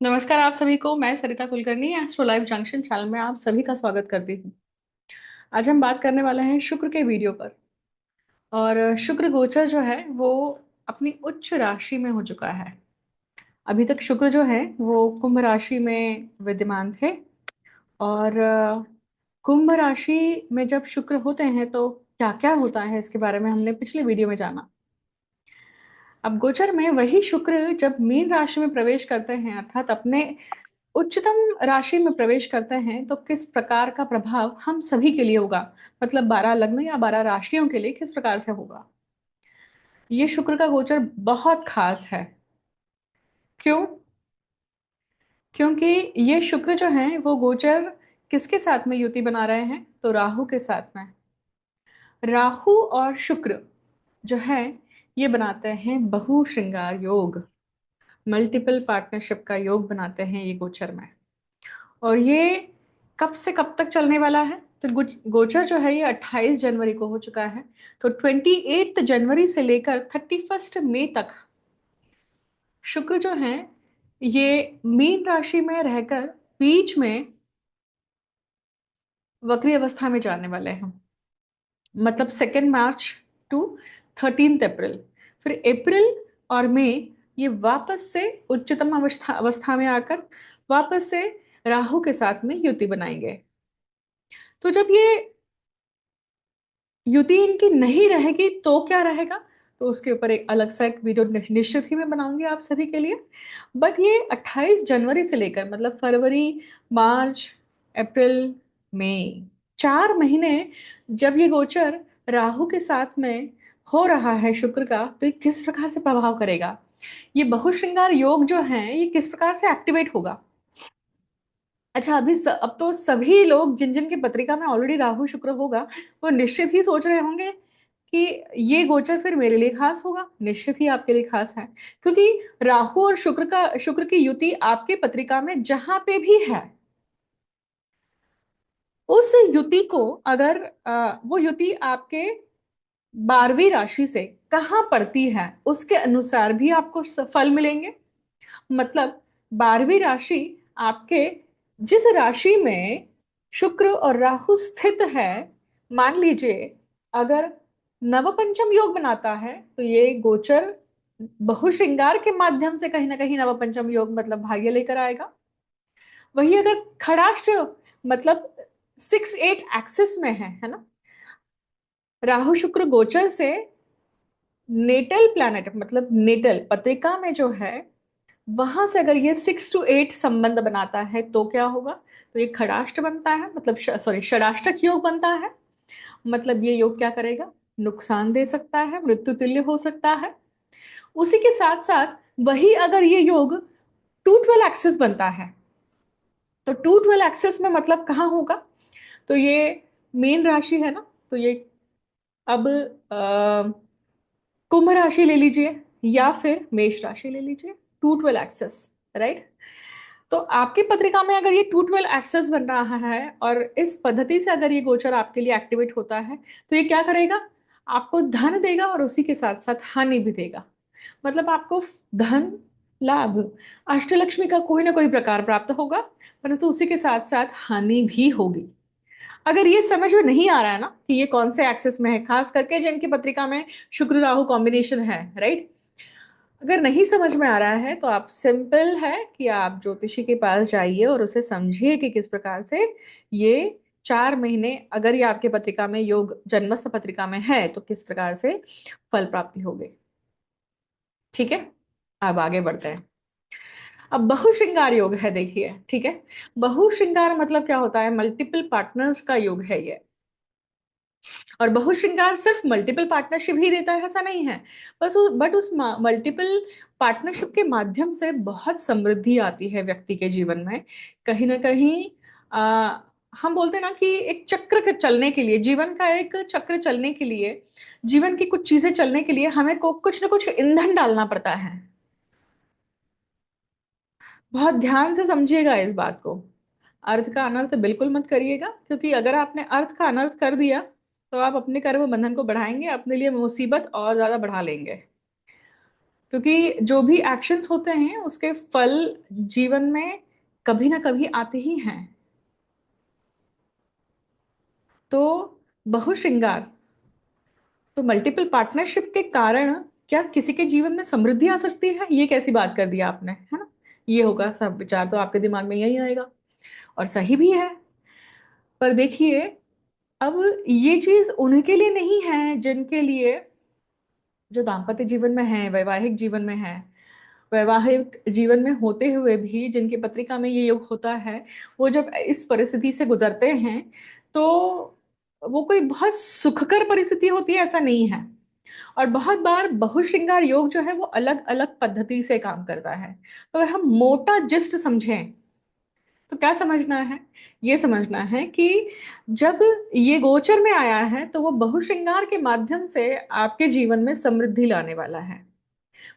नमस्कार आप सभी को। मैं Sarita Kulkarni Astro Live Junction channel में आप सभी का स्वागत करती हूँ। आज हम बात करने वाले हैं शुक्र के वीडियो पर। और शुक्र गोचर जो है वो अपनी उच्च राशि में हो चुका है। अभी तक शुक्र जो है वो कुंभ राशि में विद्यमान थे। और कुंभ राशि में जब शुक्र होते हैं तो क्या क्या होता है इसके बारे में हमने पिछले वीडियो में जाना। अब गोचर में वही शुक्र जब मीन राशि में प्रवेश करते हैं अर्थात अपने उच्चतम राशि में प्रवेश करते हैं तो किस प्रकार का प्रभाव हम सभी के लिए होगा। मतलब 12 लग्न या 12 राशियों के लिए किस प्रकार से होगा। ये शुक्र का गोचर बहुत खास है। क्यों? क्योंकि ये शुक्र जो है वो गोचर किसके साथ में युति बना रहे हैं तो राहु के साथ में। राहु और शुक्र जो है ये बनाते हैं बहु श्रृंगार योग, मल्टीपल पार्टनरशिप का योग बनाते हैं ये गोचर में। और ये कब से कब तक चलने वाला है तो गोचर जो है ये 28 जनवरी को हो चुका है। तो 28 जनवरी से लेकर 31 मई तक शुक्र जो है ये मीन राशि में रहकर बीच में वक्री अवस्था में जाने वाले हैं। मतलब 2 मार्च टू 13 अप्रैल। फिर अप्रैल और मई ये वापस से उच्चतम अवस्था अवस्था में आकर वापस से राहु के साथ में युति बनाएंगे। तो जब ये युति इनकी नहीं रहेगी तो क्या रहेगा तो उसके ऊपर एक अलग सा एक वीडियो निश्चित ही मैं बनाऊंगी आप सभी के लिए। बट ये 28 जनवरी से लेकर मतलब फरवरी, मार्च, अप्रैल, मई 4 महीने जब ये गोचर राहु के साथ में हो रहा है शुक्र का तो ये किस प्रकार से प्रभाव करेगा। ये बहुश्रृंगार योग जो है ये किस प्रकार से एक्टिवेट होगा। अच्छा अब तो सभी लोग जिन जिन की पत्रिका में ऑलरेडी राहु शुक्र होगा वो निश्चित ही सोच रहे होंगे कि ये गोचर फिर मेरे लिए खास होगा। निश्चित ही आपके लिए खास है क्योंकि राहु और शुक्र की युति आपके पत्रिका में जहां पे भी है उस युति को अगर वो युति आपके 12वीं राशि से कहाँ पड़ती है उसके अनुसार भी आपको फल मिलेंगे। मतलब 12वीं राशि आपके जिस राशि में शुक्र और राहु स्थित है, मान लीजिए अगर नवपंचम योग बनाता है तो ये गोचर बहुश्रृंगार के माध्यम से कहीं ना कहीं नवपंचम योग मतलब भाग्य लेकर आएगा। वही अगर खड़ाष्ट मतलब 6-8 एक्सिस में है ना, राहु शुक्र गोचर से नेटल प्लैनेट मतलब नेटल पत्रिका में जो है वहां से अगर ये 6 to 8 संबंध बनाता है तो क्या होगा तो ये खड़ाष्ट बनता है मतलब सॉरी षडाष्टक योग बनता है। मतलब ये योग क्या करेगा, नुकसान दे सकता है, मृत्यु तुल्य हो सकता है। उसी के साथ साथ वही अगर ये योग 212 एक्सिस बनता है तो 212 एक्सिस में मतलब कहाँ होगा तो ये मीन राशि है ना, तो ये अब कुंभ राशि ले लीजिए या फिर मेष राशि ले लीजिए, 212 एक्सेस, राइट। तो आपकी पत्रिका में अगर ये 212 एक्सेस बन रहा है और इस पद्धति से अगर ये गोचर आपके लिए एक्टिवेट होता है तो ये क्या करेगा, आपको धन देगा और उसी के साथ साथ हानि भी देगा। मतलब आपको धन लाभ अष्टलक्ष्मी का कोई ना कोई प्रकार प्राप्त होगा परंतु उसी के साथ साथ हानि भी होगी। अगर ये समझ में नहीं आ रहा है ना कि ये कौन से एक्सेस में है, खास करके जिनकी पत्रिका में शुक्र राहु कॉम्बिनेशन है, राइट। अगर नहीं समझ में आ रहा है तो आप सिंपल है कि आप ज्योतिषी के पास जाइए और उसे समझिए कि किस प्रकार से ये 4 महीने अगर ये आपके पत्रिका में योग जन्मस्थ पत्रिका में है तो किस प्रकार से फल प्राप्ति होगी। ठीक है, अब आगे बढ़ते हैं। अब बहुश्रृंगार योग है, देखिए ठीक है। बहुश्रृंगार मतलब क्या होता है, मल्टीपल पार्टनर्स का योग है ये। और बहुश्रृंगार सिर्फ मल्टीपल पार्टनरशिप ही देता है ऐसा नहीं है, बट उस मल्टीपल पार्टनरशिप के माध्यम से बहुत समृद्धि आती है व्यक्ति के जीवन में। कहीं ना कहीं आ, हम बोलते हैं ना कि एक चक्र के चलने के लिए, जीवन का एक चक्र चलने के लिए, जीवन की कुछ चीजें चलने के लिए हमें को कुछ ना कुछ ईंधन डालना पड़ता है। बहुत ध्यान से समझिएगा इस बात को। अर्थ का अनर्थ बिल्कुल मत करिएगा क्योंकि अगर आपने अर्थ का अनर्थ कर दिया तो आप अपने कर्म बंधन को बढ़ाएंगे, अपने लिए मुसीबत और ज्यादा बढ़ा लेंगे। क्योंकि जो भी एक्शंस होते हैं उसके फल जीवन में कभी ना कभी आते ही हैं। तो बहुश्रृंगार, तो मल्टीपल पार्टनरशिप के कारण क्या किसी के जीवन में समृद्धि आ सकती है? ये कैसी बात कर दी आपने, है ना? ये होगा सब विचार तो आपके दिमाग में यही आएगा, और सही भी है। पर देखिए, अब ये चीज उनके लिए नहीं है जिनके लिए, जो दाम्पत्य जीवन में है, वैवाहिक जीवन में है, वैवाहिक जीवन में होते हुए भी जिनकी पत्रिका में ये योग होता है, वो जब इस परिस्थिति से गुजरते हैं तो वो कोई बहुत सुखकर परिस्थिति होती है, ऐसा नहीं है। और बहुत बार बहुश्रृंगार योग जो है वो अलग अलग पद्धति से काम करता है। तो अगर हम मोटा जिस्ट समझें तो क्या समझना है? ये समझना है कि जब ये गोचर में आया है तो वो बहुश्रृंगार के माध्यम से आपके जीवन में समृद्धि लाने वाला है।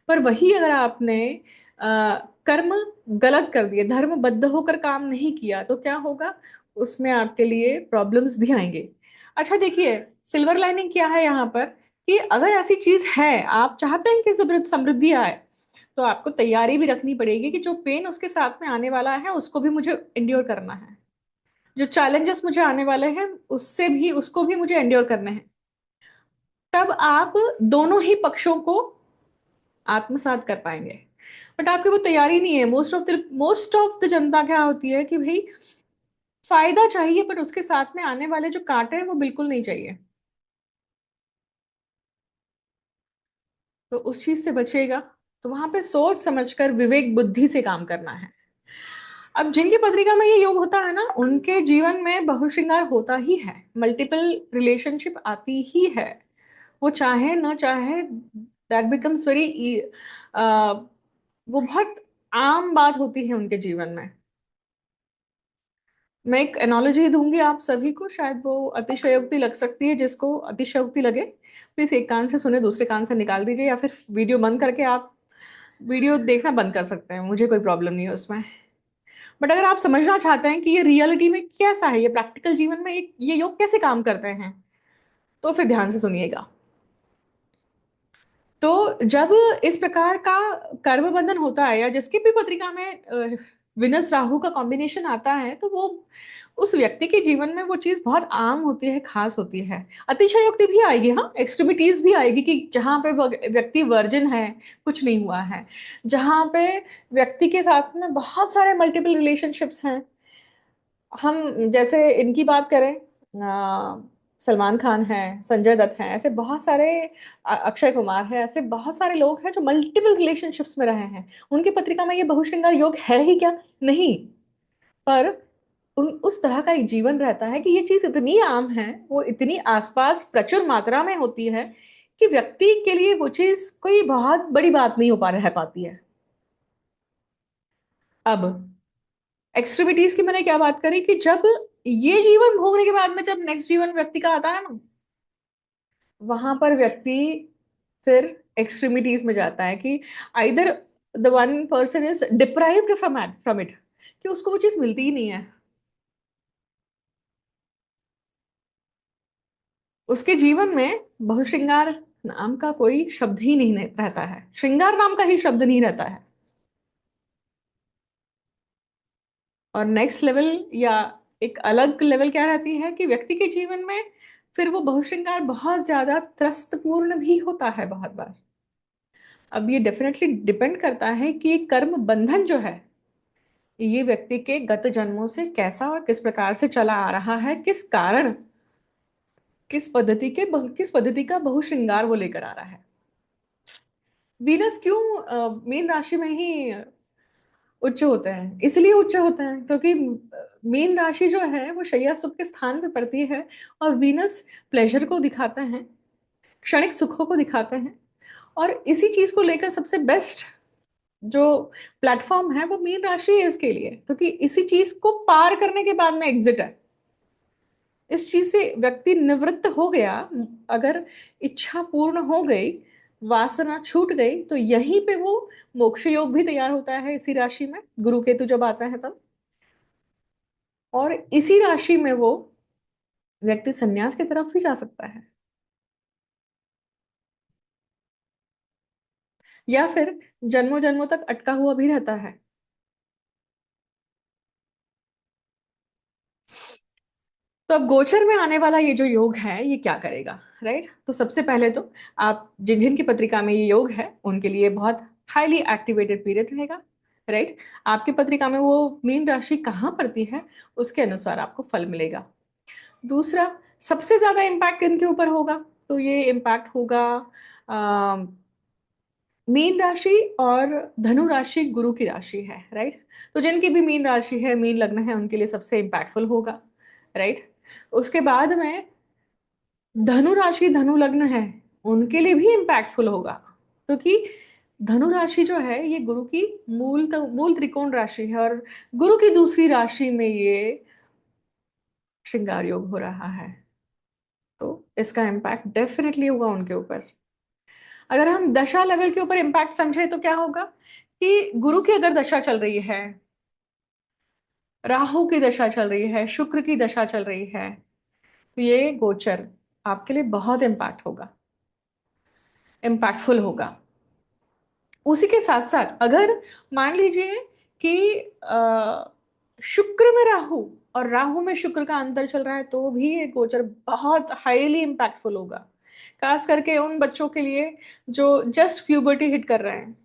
पर वही अगर आपने कर्म गलत कर दिए, धर्मबद्ध होकर काम नहीं किया, तो क्या होगा? उसमें आपके लिए प्रॉब्लम्स भी आएंगे। अच्छा देखिए, सिल्वर लाइनिंग क्या है यहाँ पर, कि अगर ऐसी चीज है, आप चाहते हैं कि समृद्धि आए, तो आपको तैयारी भी रखनी पड़ेगी कि जो पेन उसके साथ में आने वाला है उसको भी मुझे एंड्योर करना है। जो चैलेंजेस मुझे आने वाले हैं उससे भी, उसको भी मुझे एंड्योर करने हैं। तब आप दोनों ही पक्षों को आत्मसात कर पाएंगे। बट आपकी वो तैयारी नहीं है। मोस्ट ऑफ द जनता क्या होती है कि भाई फायदा चाहिए, पर उसके साथ में आने वाले जो कांटे हैं वो बिल्कुल नहीं चाहिए। तो उस चीज से बचेगा। तो वहां पे सोच समझकर विवेक बुद्धि से काम करना है। अब जिनकी पत्रिका में ये योग होता है ना, उनके जीवन में बहुश्रृंगार होता ही है, मल्टीपल रिलेशनशिप आती ही है। वो चाहे ना चाहे, दैट बिकम्स वेरी, वो बहुत आम बात होती है उनके जीवन में। मैं एक एनोलॉजी दूंगी आप सभी को, शायद वो अतिशयोक्ति लग सकती है, जिसको अतिशयोक्ति लगे प्लीज एक कान से सुने, दूसरे कान से निकाल दीजिए, या फिर वीडियो बंद करके आप वीडियो देखना बंद कर सकते हैं, मुझे कोई प्रॉब्लम नहीं है उसमें। बट अगर आप समझना चाहते हैं कि ये रियलिटी में कैसा है, ये प्रैक्टिकल जीवन में ये योग कैसे काम करते हैं, तो फिर ध्यान से सुनिएगा। तो जब इस प्रकार का कर्म बंधन होता है, या जिसकी भी पत्रिका में विनस राहु का कॉम्बिनेशन आता है, तो वो उस व्यक्ति के जीवन में वो चीज बहुत आम होती है, खास होती है। अतिशयोक्ति भी आएगी, हाँ, एक्सट्रीमिटीज भी आएगी, कि जहां पे व्यक्ति वर्जिन है, कुछ नहीं हुआ है, जहां पे व्यक्ति के साथ में बहुत सारे मल्टीपल रिलेशनशिप्स हैं। हम जैसे इनकी बात करें, सलमान खान है, संजय दत्त हैं, ऐसे बहुत सारे, अक्षय कुमार है, ऐसे बहुत सारे लोग हैं जो मल्टीपल रिलेशनशिप्स में रहे हैं। उनकी पत्रिका में ये बहुश्रृंगार योग है ही क्या? नहीं। पर उस तरह का एक जीवन रहता है कि ये चीज इतनी आम है, वो इतनी आसपास प्रचुर मात्रा में होती है कि व्यक्ति के लिए वो चीज कोई बहुत बड़ी बात नहीं हो पा रह पाती है। अब एक्सट्रीमिटीज की मैंने क्या बात करी, कि जब ये जीवन भोगने के बाद में जब नेक्स्ट जीवन व्यक्ति का आता है ना, वहां पर व्यक्ति फिर एक्सट्रीमिटीज में जाता है, कि either the one person is deprived from it, कि उसको वो चीज मिलती ही नहीं है। उसके जीवन में बहुश्रृंगार नाम का कोई शब्द ही नहीं रहता है, श्रृंगार नाम का ही शब्द नहीं रहता है। और नेक्स्ट लेवल, या एक अलग लेवल क्या रहती है, कि व्यक्ति के जीवन में फिर वो बहुश्रृंगार बहुत ज्यादा त्रस्तपूर्ण भी होता है बहुत बार। अब ये डेफिनेटली डिपेंड करता है कि ये कर्म बंधन जो है, ये व्यक्ति के गत जन्मों से कैसा और किस प्रकार से चला आ रहा है, किस कारण, किस पद्धति का बहुश्रृंगार वो लेकर आ रहा है। वीनस क्यों मीन राशि में ही उच्च होते हैं? इसलिए उच्च होते हैं क्योंकि मीन राशि जो है वो शैया सुख के स्थान पे पड़ती है, और वीनस प्लेजर को दिखाते हैं, क्षणिक सुखों को दिखाते हैं। और इसी चीज को लेकर सबसे बेस्ट जो प्लेटफॉर्म है वो मीन राशि है इसके लिए, क्योंकि इसी चीज को पार करने के बाद में एग्जिट है। इस चीज से व्यक्ति निवृत्त हो गया, अगर इच्छा पूर्ण हो गई, वासना छूट गई, तो यहीं पे वो मोक्ष योग भी तैयार होता है, इसी राशि में गुरु केतु जब आता है तब। और इसी राशि में वो व्यक्ति संन्यास की तरफ भी जा सकता है। या फिर जन्मों जन्मों तक अटका हुआ भी रहता है। तो अब गोचर में आने वाला ये जो योग है ये क्या करेगा, राइट? तो सबसे पहले तो आप जिन जिन की पत्रिका में ये योग है उनके लिए बहुत हाईली एक्टिवेटेड पीरियड रहेगा, राइट? आपकी पत्रिका में वो मीन राशि कहाँ पड़ती है उसके अनुसार आपको फल मिलेगा। दूसरा, सबसे ज्यादा इम्पैक्ट इनके ऊपर होगा, तो ये इम्पैक्ट होगा मीन राशि और धनु राशि गुरु की राशि है, राइट? तो जिनकी भी मीन राशि है, मीन लग्न है, उनके लिए सबसे इम्पैक्टफुल होगा, राइट? उसके बाद में धनु राशि धनु लग्न है, उनके लिए भी इम्पैक्टफुल होगा, क्योंकि धनु राशि जो है ये गुरु की मूल त्रिकोण राशि है, और गुरु की दूसरी राशि में ये श्रृंगार योग हो रहा है, तो इसका इम्पैक्ट डेफिनेटली होगा उनके ऊपर। अगर हम दशा लेवल के ऊपर इम्पैक्ट समझे तो क्या होगा कि गुरु की अगर दशा चल रही है, राहु की दशा चल रही है, शुक्र की दशा चल रही है, तो ये गोचर आपके लिए बहुत इम्पैक्ट होगा, इम्पैक्टफुल होगा। उसी के साथ साथ अगर मान लीजिए कि शुक्र में राहु और राहु में शुक्र का अंतर चल रहा है, तो भी ये गोचर बहुत हाईली इम्पैक्टफुल होगा, खास करके उन बच्चों के लिए जो जस्ट प्यूबर्टी हिट कर रहे हैं।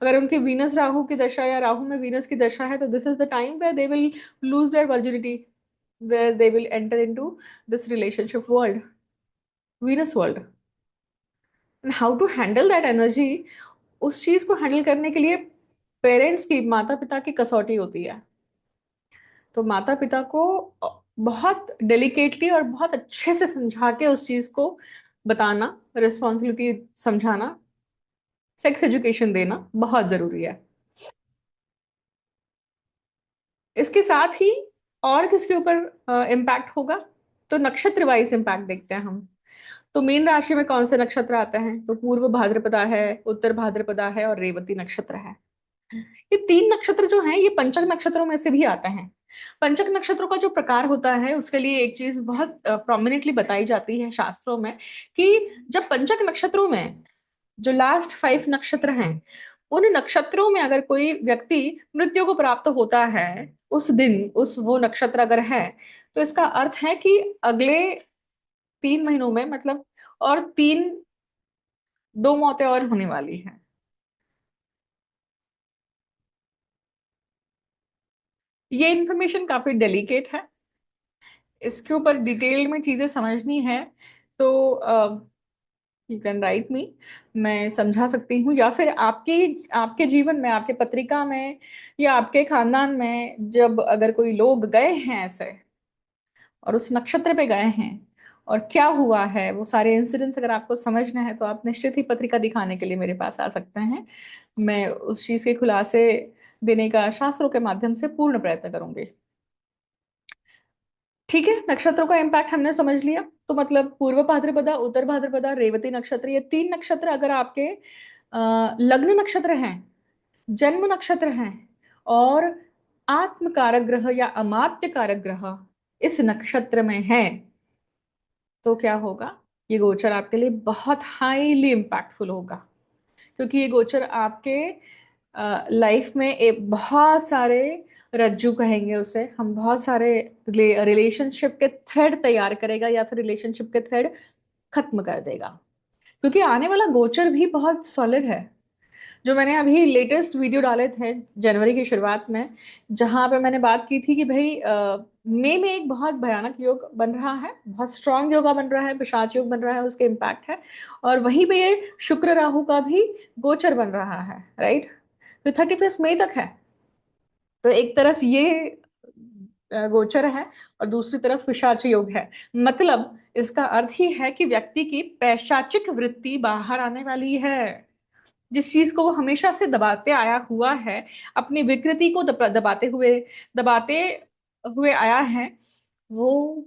अगर उनकी वीनस राहु की दशा या राहु में वीनस की दशा है, तो this is the time where they will lose their virginity, where they will enter into this relationship world, Venus world. And how to handle that energy, उस चीज को हैंडल करने के लिए पेरेंट्स की, माता पिता की कसौटी होती है। तो माता पिता को बहुत डेलिकेटली और बहुत अच्छे से समझा के उस चीज को बताना, रिस्पॉन्सिबिलिटी समझाना, सेक्स एजुकेशन देना बहुत जरूरी है। इसके साथ ही और किसके ऊपर इम्पैक्ट होगा, तो नक्षत्र वाइज इम्पैक्ट देखते हैं हम। तो मीन राशि में कौन से नक्षत्र आते हैं, तो पूर्व भाद्रपदा है, उत्तर भाद्रपदा है और रेवती नक्षत्र है। ये तीन नक्षत्र जो हैं ये पंचक नक्षत्रों में से भी आते हैं। पंचक नक्षत्रों का जो प्रकार होता है उसके लिए एक चीज बहुत प्रोमिनेंटली बताई जाती है शास्त्रों में, कि जब पंचक नक्षत्रों में जो लास्ट 5 नक्षत्र हैं, उन नक्षत्रों में अगर कोई व्यक्ति मृत्यु को प्राप्त होता है उस दिन, उस वो नक्षत्र अगर है, तो इसका अर्थ है कि अगले 3 महीनों में, मतलब और तीन, 2 मौतें और होने वाली हैं। ये इन्फॉर्मेशन काफी डेलिकेट है, इसके ऊपर डिटेल में चीजें समझनी है तो यू कैन राइट मी, मैं समझा सकती हूँ, या फिर आपकी आपके जीवन में, आपके पत्रिका में या आपके खानदान में जब अगर कोई लोग गए हैं ऐसे और उस नक्षत्र पे गए हैं और क्या हुआ है, वो सारे इंसिडेंट्स अगर आपको समझना है तो आप निश्चित ही पत्रिका दिखाने के लिए मेरे पास आ सकते हैं। मैं उस चीज के खुलासे देने का शास्त्रों के माध्यम से पूर्ण प्रयत्न करूंगी। ठीक है, नक्षत्रों का इम्पैक्ट हमने समझ लिया। तो मतलब पूर्व भाद्रपदा, उत्तर भाद्रपदा, रेवती नक्षत्र, ये 3 नक्षत्र अगर आपके लग्न नक्षत्र हैं, जन्म नक्षत्र हैं, और आत्म कारक ग्रह या अमात्य कारक ग्रह इस नक्षत्र में है, तो क्या होगा, ये गोचर आपके लिए बहुत हाईली इम्पैक्टफुल होगा। क्योंकि ये गोचर आपके लाइफ में एक बहुत सारे रज्जू कहेंगे उसे हम, बहुत सारे रिलेशनशिप के थ्रेड तैयार करेगा, या फिर रिलेशनशिप के थ्रेड खत्म कर देगा। क्योंकि आने वाला गोचर भी बहुत सॉलिड है। जो मैंने अभी लेटेस्ट वीडियो डाले थे जनवरी की शुरुआत में, जहां पे मैंने बात की थी कि भाई मई में एक बहुत भयानक योग बन रहा है, बहुत स्ट्रांग योगा बन रहा है, पिशाच योग बन रहा है, उसके इम्पैक्ट है। और वहीं पे ये शुक्र राहु का भी गोचर बन रहा है, राइट? तो 31 मई तक है। तो एक तरफ ये गोचर है और दूसरी तरफ पिशाच योग है। मतलब इसका अर्थ ही है कि व्यक्ति की पैशाचिक वृत्ति बाहर आने वाली है। जिस चीज को वो हमेशा से दबाते आया हुआ है, अपनी विकृति को दबाते हुए आया है, वो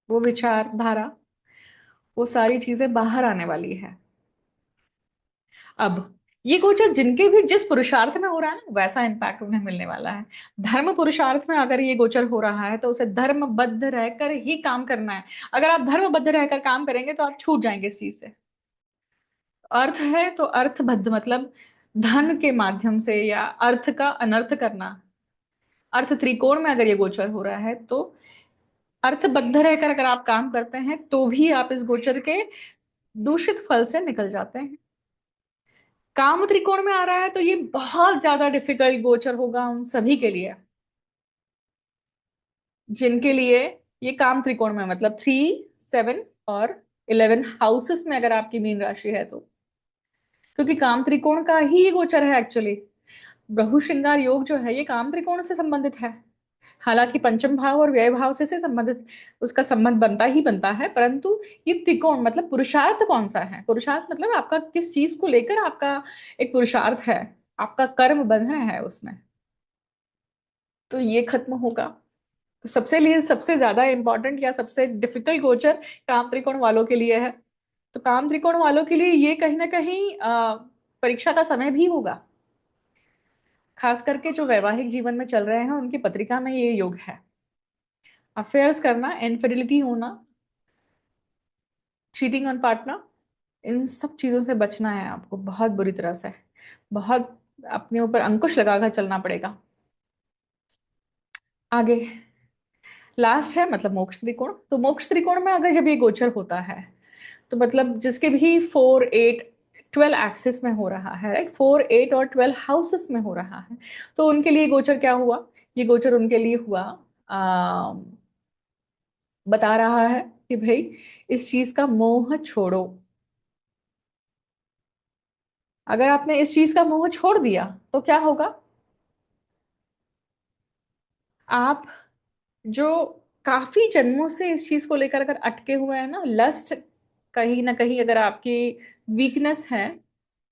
वो विचारधारा, वो सारी चीजें बाहर आने वाली है। अब ये गोचर जिनके भी जिस पुरुषार्थ में हो रहा है ना, वैसा इम्पैक्ट उन्हें मिलने वाला है। धर्म पुरुषार्थ में अगर ये गोचर हो रहा है तो उसे धर्मबद्ध रहकर ही काम करना है। अगर आप धर्मबद्ध रहकर काम करेंगे तो आप छूट जाएंगे इस चीज से। अर्थ है तो अर्थबद्ध मतलब धन के माध्यम से या अर्थ का अनर्थ करना। अर्थ त्रिकोण में अगर ये गोचर हो रहा है तो अर्थबद्ध रहकर अगर आप काम करते हैं तो भी आप इस गोचर के दूषित फल से निकल जाते हैं। काम त्रिकोण में आ रहा है तो ये बहुत ज्यादा डिफिकल्ट गोचर होगा उन सभी के लिए जिनके लिए ये काम त्रिकोण में मतलब 3, 7 और 11 हाउसेस में अगर आपकी मीन राशि है तो, क्योंकि काम त्रिकोण का ही ये गोचर है एक्चुअली। बहु श्रृंगार योग जो है ये काम त्रिकोण से संबंधित है। हालांकि पंचम भाव और व्यय भाव से संबंधित उसका संबंध बनता ही बनता है, परंतु ये त्रिकोण मतलब पुरुषार्थ कौन सा है, पुरुषार्थ मतलब आपका किस चीज को लेकर आपका एक पुरुषार्थ है, आपका कर्म बंधन है उसमें, तो ये खत्म होगा। तो सबसे ज्यादा इंपॉर्टेंट या सबसे डिफिकल्ट गोचर काम त्रिकोण वालों के लिए है। तो काम त्रिकोण वालों के लिए ये कहीं ना कहीं परीक्षा का समय भी होगा। खास करके जो वैवाहिक जीवन में चल रहे हैं उनकी पत्रिका में ये योग है। अफेयर्स करना, इनफिडिलिटी होना, चीटिंग ऑन पार्टनर, इन सब चीजों से बचना है आपको बहुत बुरी तरह से। बहुत अपने ऊपर अंकुश लगाकर चलना पड़ेगा। आगे लास्ट है मतलब मोक्ष त्रिकोण। तो मोक्ष त्रिकोण में अगर जब ये गोचर होता है तो मतलब जिसके भी 4, 8, 12 एक्सिस में हो रहा है, राइट, 4, 8 और 12 हाउसेस में हो रहा है, तो उनके लिए गोचर क्या हुआ? ये गोचर उनके लिए हुआ, आ, बता रहा है कि भाई इस चीज का मोह छोड़ो। अगर आपने इस चीज का मोह छोड़ दिया तो क्या होगा? आप जो काफी जन्मों से इस चीज को लेकर अगर अटके हुए हैं ना, लस्ट कहीं ना कहीं अगर आपकी वीकनेस है,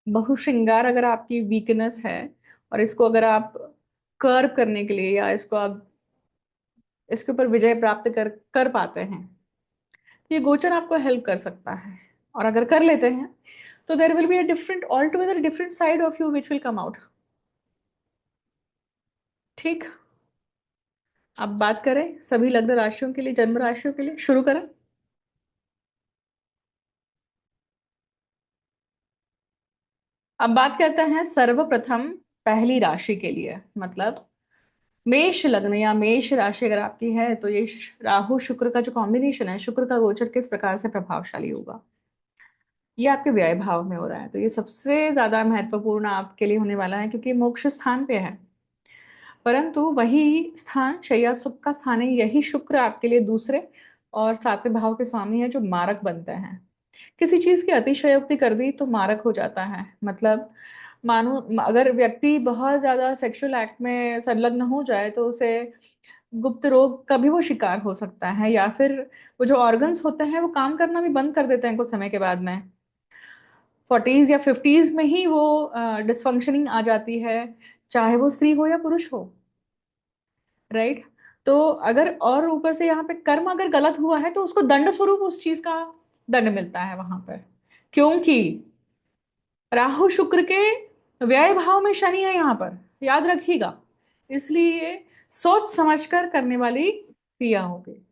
बहुश्रृंगार अगर आपकी वीकनेस है, और इसको अगर आप कर्व करने के लिए या इसको आप इसके ऊपर विजय प्राप्त कर कर पाते हैं, तो ये गोचर आपको हेल्प कर सकता है। और अगर कर लेते हैं तो there will be a different, all together different side of you which will come out. ठीक। अब बात करें सभी लग्न राशियों के लिए, जन्म राशियों के लिए, शुरू करें। अब बात करते हैं सर्वप्रथम पहली राशि के लिए, मतलब मेष लग्न या मेष राशि अगर आपकी है तो ये राहु शुक्र का जो कॉम्बिनेशन है, शुक्र का गोचर किस प्रकार से प्रभावशाली होगा। ये आपके व्यय भाव में हो रहा है तो ये सबसे ज्यादा महत्वपूर्ण आपके लिए होने वाला है क्योंकि ये मोक्ष स्थान पे है। परंतु वही स्थान शय्या सुख का स्थान है, यही शुक्र आपके लिए दूसरे और सातवें भाव के स्वामी है जो मारक बनते हैं। किसी चीज की अतिशयोक्ति कर दी तो मारक हो जाता है। मतलब मानो अगर व्यक्ति बहुत ज्यादा सेक्सुअल एक्ट में संलग्न हो जाए तो उसे गुप्त रोग का भी वो शिकार हो सकता है, या फिर वो जो ऑर्गन्स होते हैं वो काम करना भी बंद कर देते हैं कुछ समय के बाद में। 40s या 50s में ही वो डिसफंक्शनिंग आ जाती है, चाहे वो स्त्री हो या पुरुष हो, राइट। तो अगर और ऊपर से यहाँ पे कर्म अगर गलत हुआ है तो उसको दंड स्वरूप उस चीज का दंड मिलता है वहां पर, क्योंकि राहु शुक्र के व्यय भाव में शनि है यहाँ पर, याद रखिएगा। इसलिए सोच समझकर करने वाली क्रिया होगी।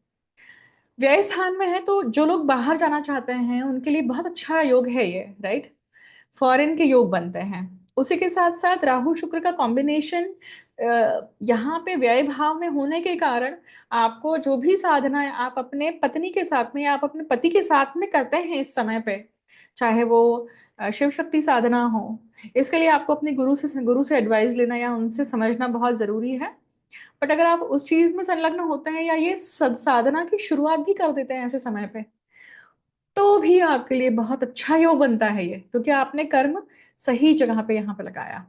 व्यय स्थान में है तो जो लोग बाहर जाना चाहते हैं उनके लिए बहुत अच्छा योग है ये, राइट। फॉरेन के योग बनते हैं। उसी के साथ साथ राहु शुक्र का कॉम्बिनेशन यहाँ पे व्यय भाव में होने के कारण आपको जो भी साधना आप अपने पत्नी के साथ में या आप अपने पति के साथ में करते हैं इस समय पे, चाहे वो शिव शक्ति साधना हो, इसके लिए आपको अपने गुरु से एडवाइस लेना या उनसे समझना बहुत जरूरी है। बट अगर आप उस चीज में संलग्न होते हैं या ये साधना की शुरुआत भी कर देते हैं ऐसे समय पे, तो भी आपके लिए बहुत अच्छा योग बनता है ये, क्योंकि आपने कर्म सही जगह पे यहाँ पे लगाया।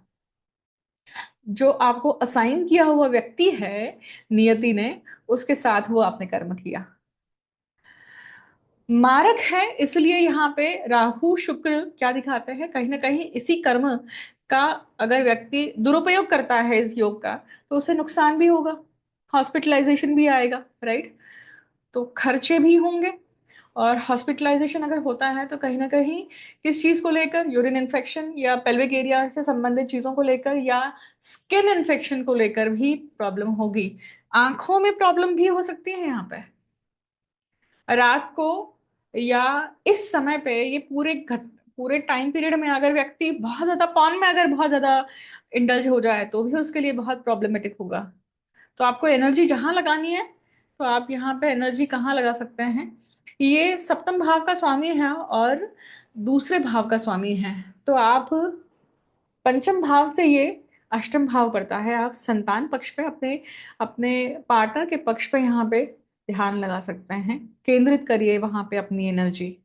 जो आपको असाइन किया हुआ व्यक्ति है नियति ने, उसके साथ वो आपने कर्म किया। मारक है इसलिए यहाँ पे राहु शुक्र क्या दिखाते हैं, कहीं ना कहीं इसी कर्म का अगर व्यक्ति दुरुपयोग करता है इस योग का तो उसे नुकसान भी होगा, हॉस्पिटलाइजेशन भी आएगा, राइट। तो खर्चे भी होंगे। और हॉस्पिटलाइजेशन अगर होता है तो कहीं ना कहीं किस चीज को लेकर, यूरिन इन्फेक्शन या पेल्विक एरिया से संबंधित चीजों को लेकर या स्किन इन्फेक्शन को लेकर भी प्रॉब्लम होगी। आंखों में प्रॉब्लम भी हो सकती है यहाँ पे रात को या इस समय पे। ये पूरे घट पूरे टाइम पीरियड में अगर व्यक्ति बहुत ज्यादा पॉन में अगर बहुत ज्यादा इंडल्ज हो जाए तो भी उसके लिए बहुत प्रॉब्लमेटिक होगा। तो आपको एनर्जी जहां लगानी है, तो आप यहाँ पे एनर्जी कहाँ लगा सकते हैं? ये सप्तम भाव का स्वामी है और दूसरे भाव का स्वामी है। तो आप पंचम भाव से ये अष्टम भाव पड़ता है, आप संतान पक्ष पे अपने अपने पार्टनर के पक्ष पे यहाँ पे ध्यान लगा सकते हैं, केंद्रित करिए वहां पे अपनी एनर्जी।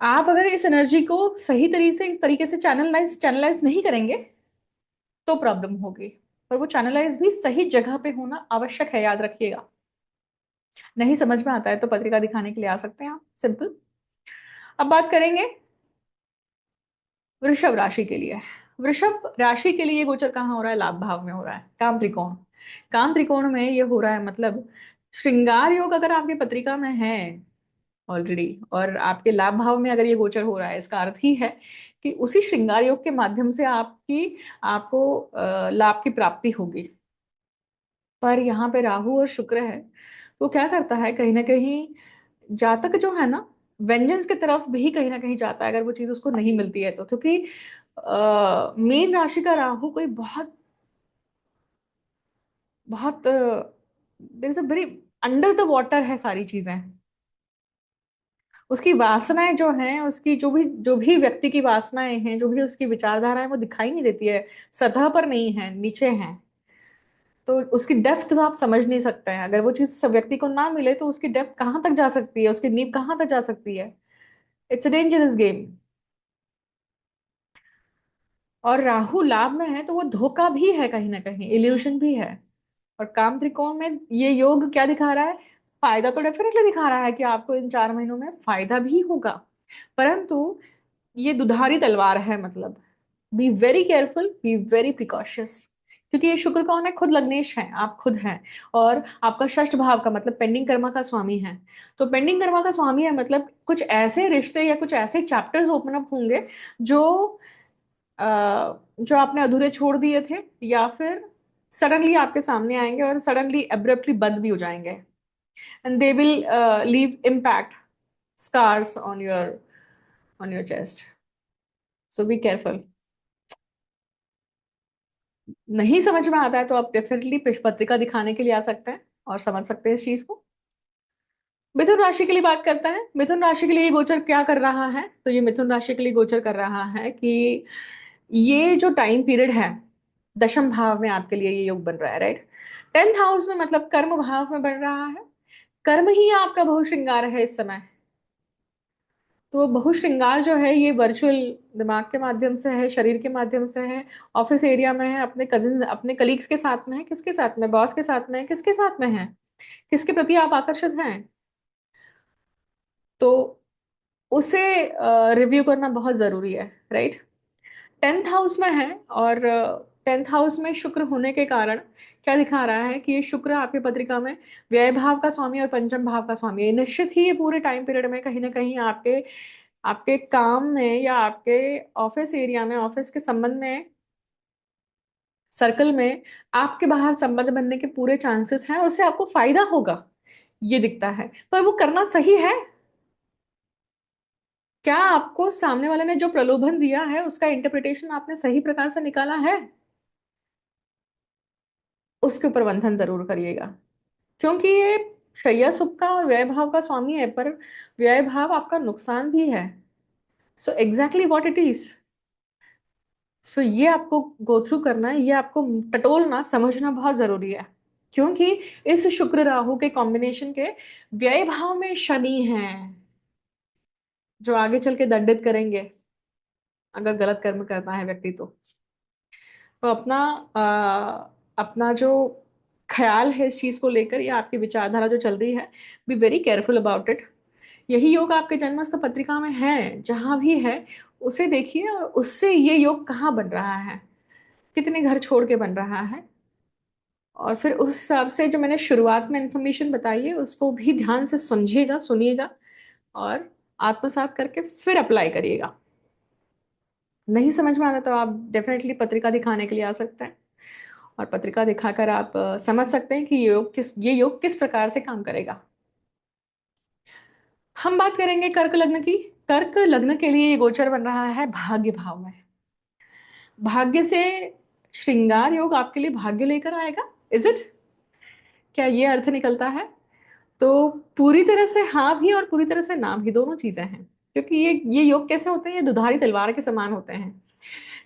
आप अगर इस एनर्जी को सही तरीके से चैनलाइज नहीं करेंगे तो प्रॉब्लम होगी। पर वो चैनलाइज भी सही जगह पे होना आवश्यक है, याद रखिएगा। नहीं समझ में आता है तो पत्रिका दिखाने के लिए आ सकते हैं आप, सिंपल। अब बात करेंगे वृषभ राशि के लिए। वृषभ राशि के लिए गोचर कहाँ हो रहा है? लाभ भाव में हो रहा है, काम त्रिकोण। काम त्रिकोण में ये हो रहा है, मतलब श्रृंगार योग अगर आपकी पत्रिका में है ऑलरेडी, और आपके लाभ भाव में अगर ये गोचर हो रहा है, इसका अर्थ ही है कि उसी श्रृंगार योग के माध्यम से आपको लाभ की प्राप्ति होगी। पर यहाँ पे राहु और शुक्र है, तो क्या करता है, कहीं ना कहीं जातक जो है ना, वेंजेंस की तरफ भी कहीं ना कहीं जाता है अगर वो चीज उसको नहीं मिलती है तो। क्योंकि मीन राशि का राहु कोई बहुत बहुत there is a very under the water है सारी चीजें। उसकी वासनाएं जो हैं, उसकी जो भी व्यक्ति की वासनाएं हैं, जो भी उसकी विचारधारा है, वो दिखाई नहीं देती है, सतह पर नहीं है, नीचे है। तो उसकी डेप्थ आप समझ नहीं सकते हैं। अगर वो चीज सब व्यक्ति को ना मिले तो उसकी डेप्थ कहाँ तक जा सकती है, उसकी नींव कहाँ तक जा सकती है। It's a dangerous game. और राहु लाभ में है तो वो धोखा भी है, कहीं ना कहीं इल्यूशन भी है। और काम त्रिकोण में ये योग क्या दिखा रहा है? फायदा तो डेफिनेटली दिखा रहा है कि आपको इन 4 महीनों में फायदा भी होगा, परंतु ये दुधारी तलवार है। मतलब be very careful, be very precocious. क्योंकि ये शुक्र कौन है? खुद लग्नेश है, आप खुद हैं। और आपका षष्ठ भाव का मतलब पेंडिंग कर्मा का स्वामी है। तो पेंडिंग कर्मा का स्वामी है, मतलब कुछ ऐसे रिश्ते या कुछ ऐसे चैप्टर्स ओपन अप होंगे जो जो आपने अधूरे छोड़ दिए थे, या फिर सडनली आपके सामने आएंगे और सडनली एब्रप्टली बंद भी हो जाएंगे। And they will leave impact, scars on your chest. So be careful. नहीं समझ में आता है तो आप डेफिनेटली पत्रिका दिखाने के लिए आ सकते हैं और समझ सकते हैं इस चीज को। मिथुन राशि के लिए बात करते हैं। मिथुन राशि के लिए ये गोचर क्या कर रहा है? तो ये मिथुन राशि के लिए गोचर कर रहा है कि ये जो टाइम पीरियड है, दशम भाव में आपके लिए ये योग बन रहा है, राइट। 10th हाउस में मतलब कर्म भाव में बन रहा है। कर्म ही आपका बहुश्रृंगार है इस समय। तो बहुश्रृंगार जो है ये वर्चुअल दिमाग के माध्यम से है, शरीर के माध्यम से है, ऑफिस एरिया में है, अपने कजिन अपने कलीग्स के साथ में है, किसके साथ में, बॉस के साथ में है, किसके साथ में है, किसके प्रति आप आकर्षित हैं, तो उसे रिव्यू करना बहुत जरूरी है, राइट। 10th हाउस में है, और 10th हाउस में शुक्र होने के कारण क्या दिखा रहा है कि ये शुक्र आपकी पत्रिका में व्यय भाव का स्वामी और पंचम भाव का स्वामी है। निश्चित ही ये पूरे टाइम पीरियड में कहीं ना कहीं आपके आपके काम में या आपके ऑफिस एरिया में, ऑफिस के संबंध में, सर्कल में आपके बाहर संबंध बनने के पूरे चांसेस हैं और उससे आपको फायदा होगा, ये दिखता है। पर वो करना सही है क्या? आपको सामने वाले ने जो प्रलोभन दिया है उसका इंटरप्रिटेशन आपने सही प्रकार से निकाला है? उसके ऊपर मंथन जरूर करिएगा। क्योंकि ये शैया सुख का और व्यय भाव का स्वामी है, पर व्यय भाव आपका नुकसान भी है। So exactly what it is. So ये आपको गो थ्रू करना है, ये आपको टटोलना समझना बहुत जरूरी है। क्योंकि इस शुक्र राहु के कॉम्बिनेशन के व्यय भाव में शनि है, जो आगे चल के दंडित करेंगे अगर गलत कर्म करता है व्यक्ति तो अपना जो ख्याल है इस चीज को लेकर, या आपकी विचारधारा जो चल रही है, be very careful about it. यही योग आपके जन्मस्थ पत्रिका में है, जहां भी है उसे देखिए और उससे ये योग कहाँ बन रहा है, कितने घर छोड़ के बन रहा है, और फिर उस हिसाब से जो मैंने शुरुआत में इंफॉर्मेशन बताई है उसको भी ध्यान से समझिएगा, सुनिएगा और आत्मसात करके फिर अप्लाई करिएगा। नहीं समझ में आता तो आप डेफिनेटली पत्रिका दिखाने के लिए आ सकते हैं, और पत्रिका दिखाकर आप समझ सकते हैं कि ये योग किस प्रकार से काम करेगा। हम बात करेंगे कर्क लग्न की। कर्क लग्न के लिए ये गोचर बन रहा है भाग्य भाव में। भाग्य से श्रृंगार योग आपके लिए भाग्य लेकर आएगा। Is it? क्या ये अर्थ निकलता है? तो पूरी तरह से हाँ भी और पूरी तरह से ना भी, दोनों चीजें हैं। क्योंकि ये योग कैसे होते हैं? ये दुधारी तलवार के समान होते हैं।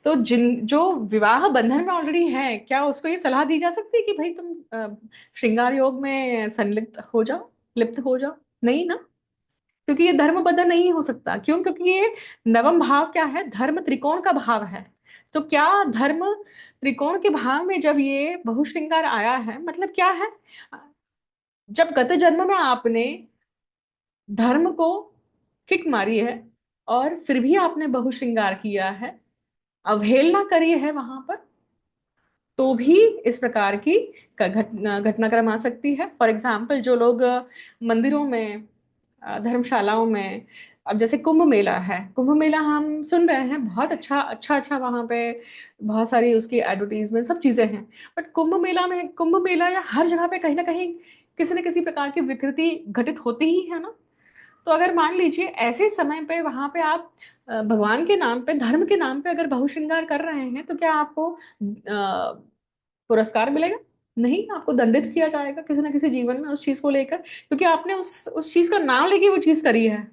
तो जिन जो विवाह बंधन में ऑलरेडी है, क्या उसको ये सलाह दी जा सकती है कि भाई तुम श्रृंगार योग में संलिप्त हो जाओ, लिप्त हो जाओ? नहीं ना। क्योंकि ये धर्मबद्ध नहीं हो सकता। क्यों? क्योंकि ये नवम भाव क्या है? धर्म त्रिकोण का भाव है। तो क्या धर्म त्रिकोण के भाव में जब ये बहुश्रृंगार आया है, मतलब क्या है? जब गत जन्म में आपने धर्म को किक मारी है और फिर भी आपने बहुश्रृंगार किया है, अवहेलना करी है वहां पर, तो भी इस प्रकार की घटनाक्रम आ सकती है। फॉर एग्जाम्पल, जो लोग मंदिरों में, धर्मशालाओं में, अब जैसे कुंभ मेला है, कुंभ मेला हम सुन रहे हैं बहुत अच्छा अच्छा अच्छा, वहां पे बहुत सारी उसकी एडवर्टीजमेंट सब चीजें हैं। बट कुंभ मेला में, कुंभ मेला या हर जगह पे कहीं ना कहीं किसी न किसी प्रकार की विकृति घटित होती ही है ना। तो अगर मान लीजिए ऐसे समय पे वहां पे आप भगवान के नाम पे, धर्म के नाम पे अगर बहुश्रृंगार कर रहे हैं, तो क्या आपको पुरस्कार मिलेगा? नहीं, आपको दंडित किया जाएगा किसी ना किसी जीवन में उस चीज को लेकर, क्योंकि आपने उस चीज का नाम लेके वो चीज करी है।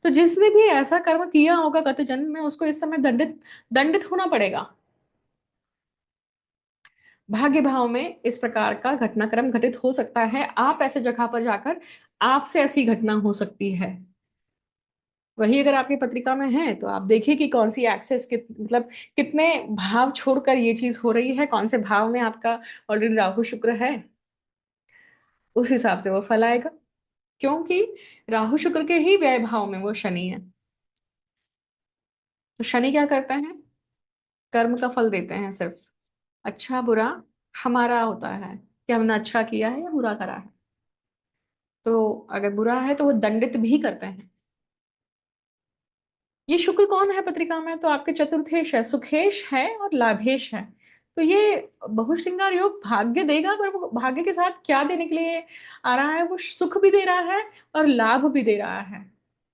तो जिसने भी ऐसा कर्म किया होगा गत जन्म में, उसको इस समय दंडित दंडित होना पड़ेगा। भाग्य भाव में इस प्रकार का घटनाक्रम घटित हो सकता है। आप ऐसे जगह पर जाकर आपसे ऐसी घटना हो सकती है। वही अगर आपकी पत्रिका में है तो आप देखिए कि कौन सी एक्सेस मतलब कितने भाव छोड़कर ये चीज हो रही है, कौन से भाव में आपका ऑलरेडी राहु शुक्र है, उस हिसाब से वो फल आएगा। क्योंकि राहु शुक्र के ही व्यय भाव में वो शनि है। तो शनि क्या करते हैं? कर्म का फल देते हैं सिर्फ। अच्छा बुरा हमारा होता है कि हमने अच्छा किया है या बुरा करा है। तो अगर बुरा है तो वो दंडित भी करते हैं। ये शुक्र कौन है पत्रिका में? तो आपके चतुर्थेश है, सुखेश है और लाभेश है। तो ये बहुश्रृंगार योग भाग्य देगा, पर वो भाग्य के साथ क्या देने के लिए आ रहा है? वो सुख भी दे रहा है और लाभ भी दे रहा है,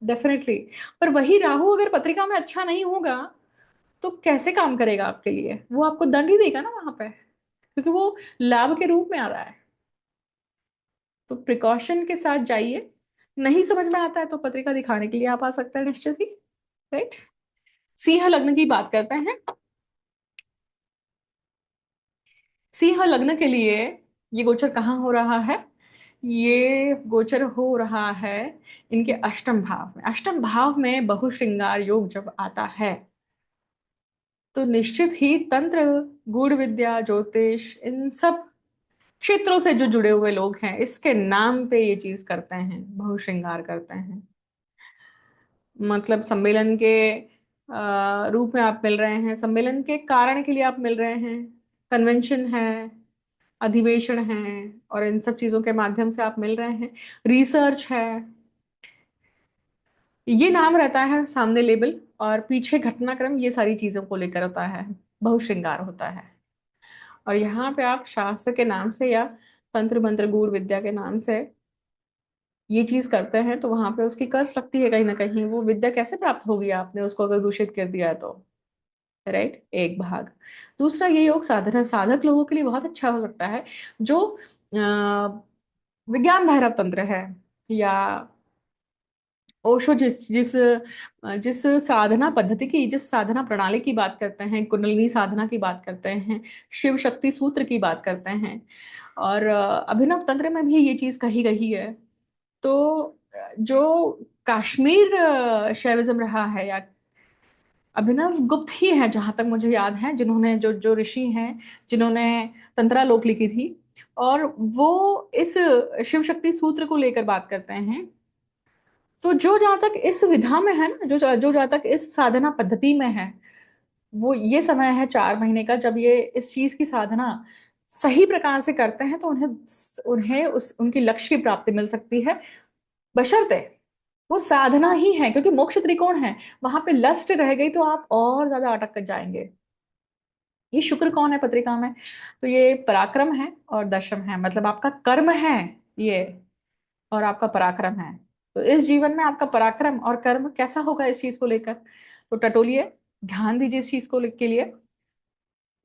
डेफिनेटली। पर वही राहु अगर पत्रिका में अच्छा नहीं होगा तो कैसे काम करेगा आपके लिए? वो आपको दंड ही देगा ना वहां पे, क्योंकि वो लाभ के रूप में आ रहा है। तो प्रिकॉशन के साथ जाइए। नहीं समझ में आता है तो पत्रिका दिखाने के लिए आप आ सकते हैं निश्चित ही। राइट। सिंह लग्न की बात करते हैं। सिंह लग्न के लिए ये गोचर कहाँ हो रहा है? ये गोचर हो रहा है इनके अष्टम भाव में। अष्टम भाव में बहुश्रृंगार योग जब आता है तो निश्चित ही तंत्र, गूढ़ विद्या, ज्योतिष, इन सब क्षेत्रों से जो जुड़े हुए लोग हैं, इसके नाम पे ये चीज करते हैं, बहुश्रृंगार करते हैं। मतलब सम्मेलन के रूप में आप मिल रहे हैं, सम्मेलन के कारण के लिए आप मिल रहे हैं, कन्वेंशन है, अधिवेशन है, और इन सब चीजों के माध्यम से आप मिल रहे हैं। रिसर्च है, ये नाम रहता है सामने लेबल, और पीछे घटनाक्रम, ये सारी चीजों को लेकर होता है, बहुश्रृंगार होता है। और यहाँ पे आप शास्त्र के नाम से या तंत्र मंत्र गूढ़ विद्या के नाम से ये चीज करते हैं, तो वहां पे उसकी कर्ज लगती है कहीं ना कहीं। वो विद्या कैसे प्राप्त होगी आपने उसको अगर दूषित कर दिया है तो? राइट, एक भाग। दूसरा, ये योग साधना साधक लोगों के लिए बहुत अच्छा हो सकता है, जो विज्ञान भैरव तंत्र है, या ओशो जिस जिस जिस साधना पद्धति की, जिस साधना प्रणाली की बात करते हैं, कुंडलिनी साधना की बात करते हैं, शिव शक्ति सूत्र की बात करते हैं, और अभिनव तंत्र में भी ये चीज कही गई है। तो जो काश्मीर शैविज्म रहा है, या अभिनव गुप्त ही है जहां तक मुझे याद है, जिन्होंने, जो जो ऋषि हैं जिन्होंने तंत्रालोक लिखी थी, और वो इस शिव शक्ति सूत्र को लेकर बात करते हैं। तो जो जहां तक इस विधा में है ना, जो जो जहां तक इस साधना पद्धति में है, वो ये समय है 4 महीने का, जब ये इस चीज की साधना सही प्रकार से करते हैं, तो उन्हें उन्हें उस उनकी लक्ष्य की प्राप्ति मिल सकती है, बशर्ते वो साधना ही है। क्योंकि मोक्ष त्रिकोण है, वहां पे लस्ट रह गई तो आप और ज्यादा अटक कर जाएंगे। ये शुक्र कौन है पत्रिका में? तो ये पराक्रम है और दशम है, मतलब आपका कर्म है ये, और आपका पराक्रम है। तो इस जीवन में आपका पराक्रम और कर्म कैसा होगा इस चीज को लेकर, तो टटोलिए, ध्यान दीजिए इस चीज को के लिए,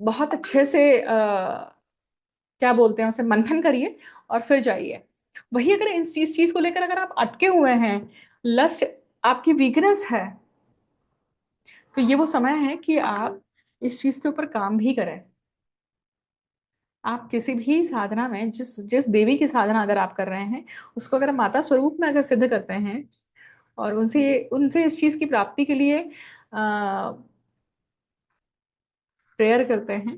बहुत अच्छे से क्या बोलते हैं उसे, मंथन करिए और फिर जाइए। वही अगर इस चीज को लेकर अगर आप अटके हुए हैं, लस्ट आपकी वीकनेस है, तो ये वो समय है कि आप इस चीज के ऊपर काम भी करें। आप किसी भी साधना में, जिस जिस देवी की साधना अगर आप कर रहे हैं, उसको अगर माता स्वरूप में अगर सिद्ध करते हैं और उनसे उनसे इस चीज की प्राप्ति के लिए प्रेयर करते हैं,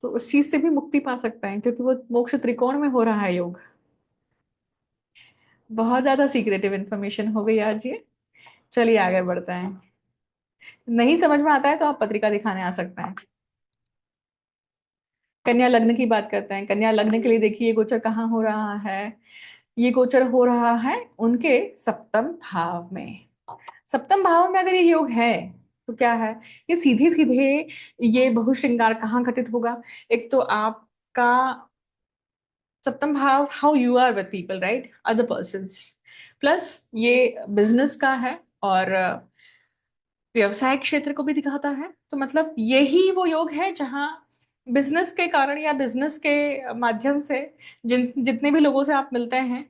तो उस चीज से भी मुक्ति पा सकते हैं, क्योंकि वो मोक्ष त्रिकोण में हो रहा है योग। बहुत ज्यादा सीक्रेटिव इंफॉर्मेशन हो गई आज ये। चलिए आगे बढ़ते हैं। नहीं समझ में आता है तो आप पत्रिका दिखाने आ सकते हैं। कन्या लग्न की बात करते हैं। कन्या लग्न के लिए देखिए ये गोचर कहाँ हो रहा है। ये गोचर हो रहा है उनके सप्तम भाव में। सप्तम भाव में अगर ये योग है तो क्या है, ये सीधे सीधे ये बहुश्रृंगार कहाँ घटित होगा। एक तो आपका सप्तम भाव, how you are with people, right, other persons, plus ये बिजनेस का है और व्यवसाय क्षेत्र को भी दिखाता है। तो मतलब यही वो योग है जहाँ बिजनेस के कारण या बिजनेस के माध्यम से जितने भी लोगों से आप मिलते हैं,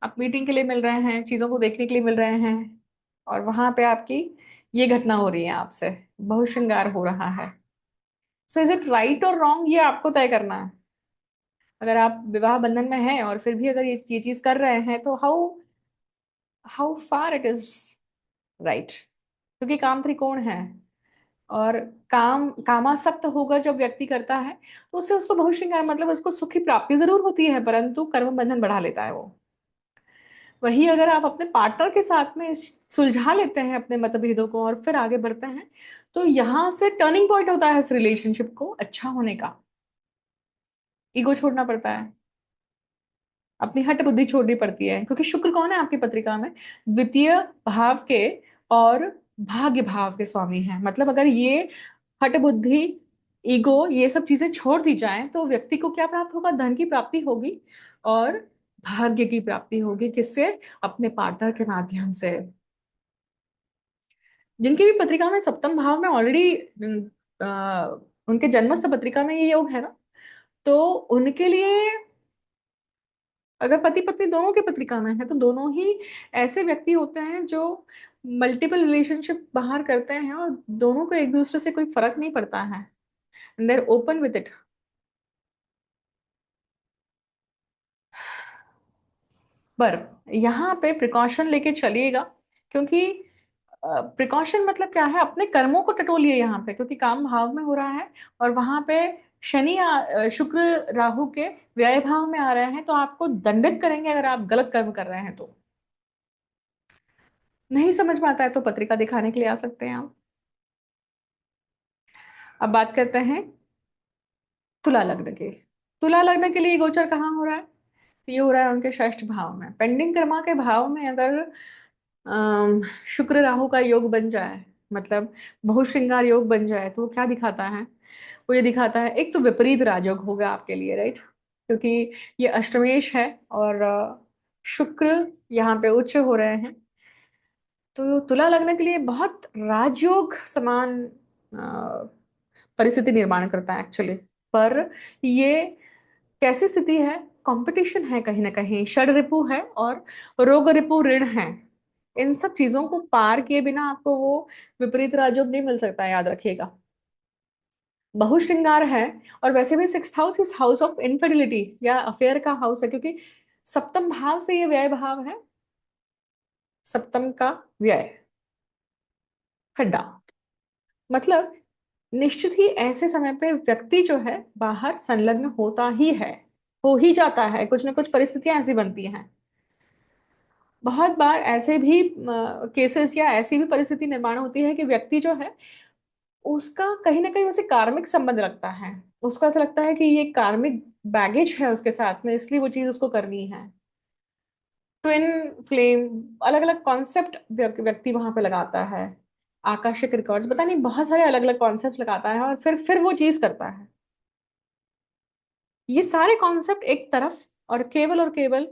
आप मीटिंग के लिए मिल रहे हैं, चीजों को देखने के लिए मिल रहे हैं, और वहां पे आपकी ये घटना हो रही है, आपसे बहुत श्रृंगार हो रहा है। सो इज इट राइट और रॉन्ग, ये आपको तय करना है। अगर आप विवाह बंधन में हैं और फिर भी अगर ये चीज कर रहे हैं, तो how how far it is right, क्योंकि काम त्रिकोण है। और कामासक्त होकर जब व्यक्ति करता है, तो उससे उसको बहुत श्रृंगार, मतलब उसको सुख की प्राप्ति जरूर होती है, परंतु कर्म बंधन बढ़ा लेता है वो। वही अगर आप अपने पार्टनर के साथ में सुलझा लेते हैं अपने मतभेदों को और फिर आगे बढ़ते हैं, तो यहाँ से टर्निंग पॉइंट होता है इस रिलेशनशिप को अच्छा होने का। ईगो छोड़ना पड़ता है, अपनी हट बुद्धि छोड़नी पड़ती है, क्योंकि शुक्र कौन है आपकी पत्रिका में, द्वितीय भाव के और भाग्य भाव के स्वामी हैं। मतलब अगर ये हट बुद्धि, ईगो, ये सब चीजें छोड़ दी जाएं, तो व्यक्ति को क्या प्राप्त होगा, धन की प्राप्ति होगी और भाग्य की प्राप्ति होगी। किससे, अपने पार्टनर के माध्यम से। जिनकी भी पत्रिका में सप्तम भाव में ऑलरेडी उनके जन्मस्थ पत्रिका में ये योग है ना, तो उनके लिए, अगर पति पत्नी दोनों की पत्रिका में है, तो दोनों ही ऐसे व्यक्ति होते हैं जो मल्टीपल रिलेशनशिप बाहर करते हैं और दोनों को एक दूसरे से कोई फर्क नहीं पड़ता है, they are open with it. पर यहाँ पे प्रिकॉशन लेके चलिएगा, क्योंकि प्रिकॉशन मतलब क्या है, अपने कर्मों को टटोलिए यहाँ पे, क्योंकि काम भाव में हो रहा है और वहां पे शनि या शुक्र राहु के व्यय भाव में आ रहे हैं, तो आपको दंडित करेंगे अगर आप गलत कर्म कर रहे हैं तो। नहीं समझ में आता है तो पत्रिका दिखाने के लिए आ सकते हैं आप। अब बात करते हैं तुला लग्न के। तुला लग्न के लिए गोचर कहाँ हो रहा है, ये हो रहा है उनके षष्ठ भाव में। पेंडिंग कर्मा के भाव में अगर अम, शुक्र राहु का योग बन जाए, मतलब बहुश्रृंगार योग बन जाए, तो वो क्या दिखाता है, वो ये दिखाता है, एक तो विपरीत राजयोग होगा आपके लिए, राइट, क्योंकि ये अष्टमेश है और शुक्र यहाँ पे उच्च हो रहे हैं। तो तुला लग्न के लिए बहुत राजयोग समान परिस्थिति निर्माण करता है एक्चुअली। पर ये कैसी स्थिति है, कंपटीशन है कहीं ना कहीं, षड रिपु है और रोग रिपु ऋण है। इन सब चीजों को पार किए बिना आपको वो विपरीत राजयोग नहीं मिल सकता, याद रखिएगा। बहुश्रृंगार है, और वैसे भी सिक्स्थ हाउस इस हाउस ऑफ इनफिडिलिटी या अफेयर का हाउस है, क्योंकि सप्तम भाव से ये व्यय भाव है, सप्तम का व्यय, खड्डा। मतलब निश्चित ही ऐसे समय पे व्यक्ति जो है बाहर संलग्न होता ही है, हो ही जाता है, कुछ ना कुछ परिस्थितियां ऐसी बनती हैं। बहुत बार ऐसे भी केसेस या ऐसी भी परिस्थिति निर्माण होती है कि व्यक्ति जो है, उसका कहीं ना कहीं उसे कार्मिक संबंध लगता है, उसको ऐसा लगता है कि ये कार्मिक बैगेज है उसके साथ में, इसलिए वो चीज उसको करनी है। ट्विन फ्लेम, अलग अलग कॉन्सेप्ट व्यक्ति वहां पे लगाता है, आकाशिक रिकॉर्ड्स, पता नहीं बहुत सारे अलग अलग कॉन्सेप्ट लगाता है और फिर वो चीज करता है। ये सारे कॉन्सेप्ट एक तरफ, और केवल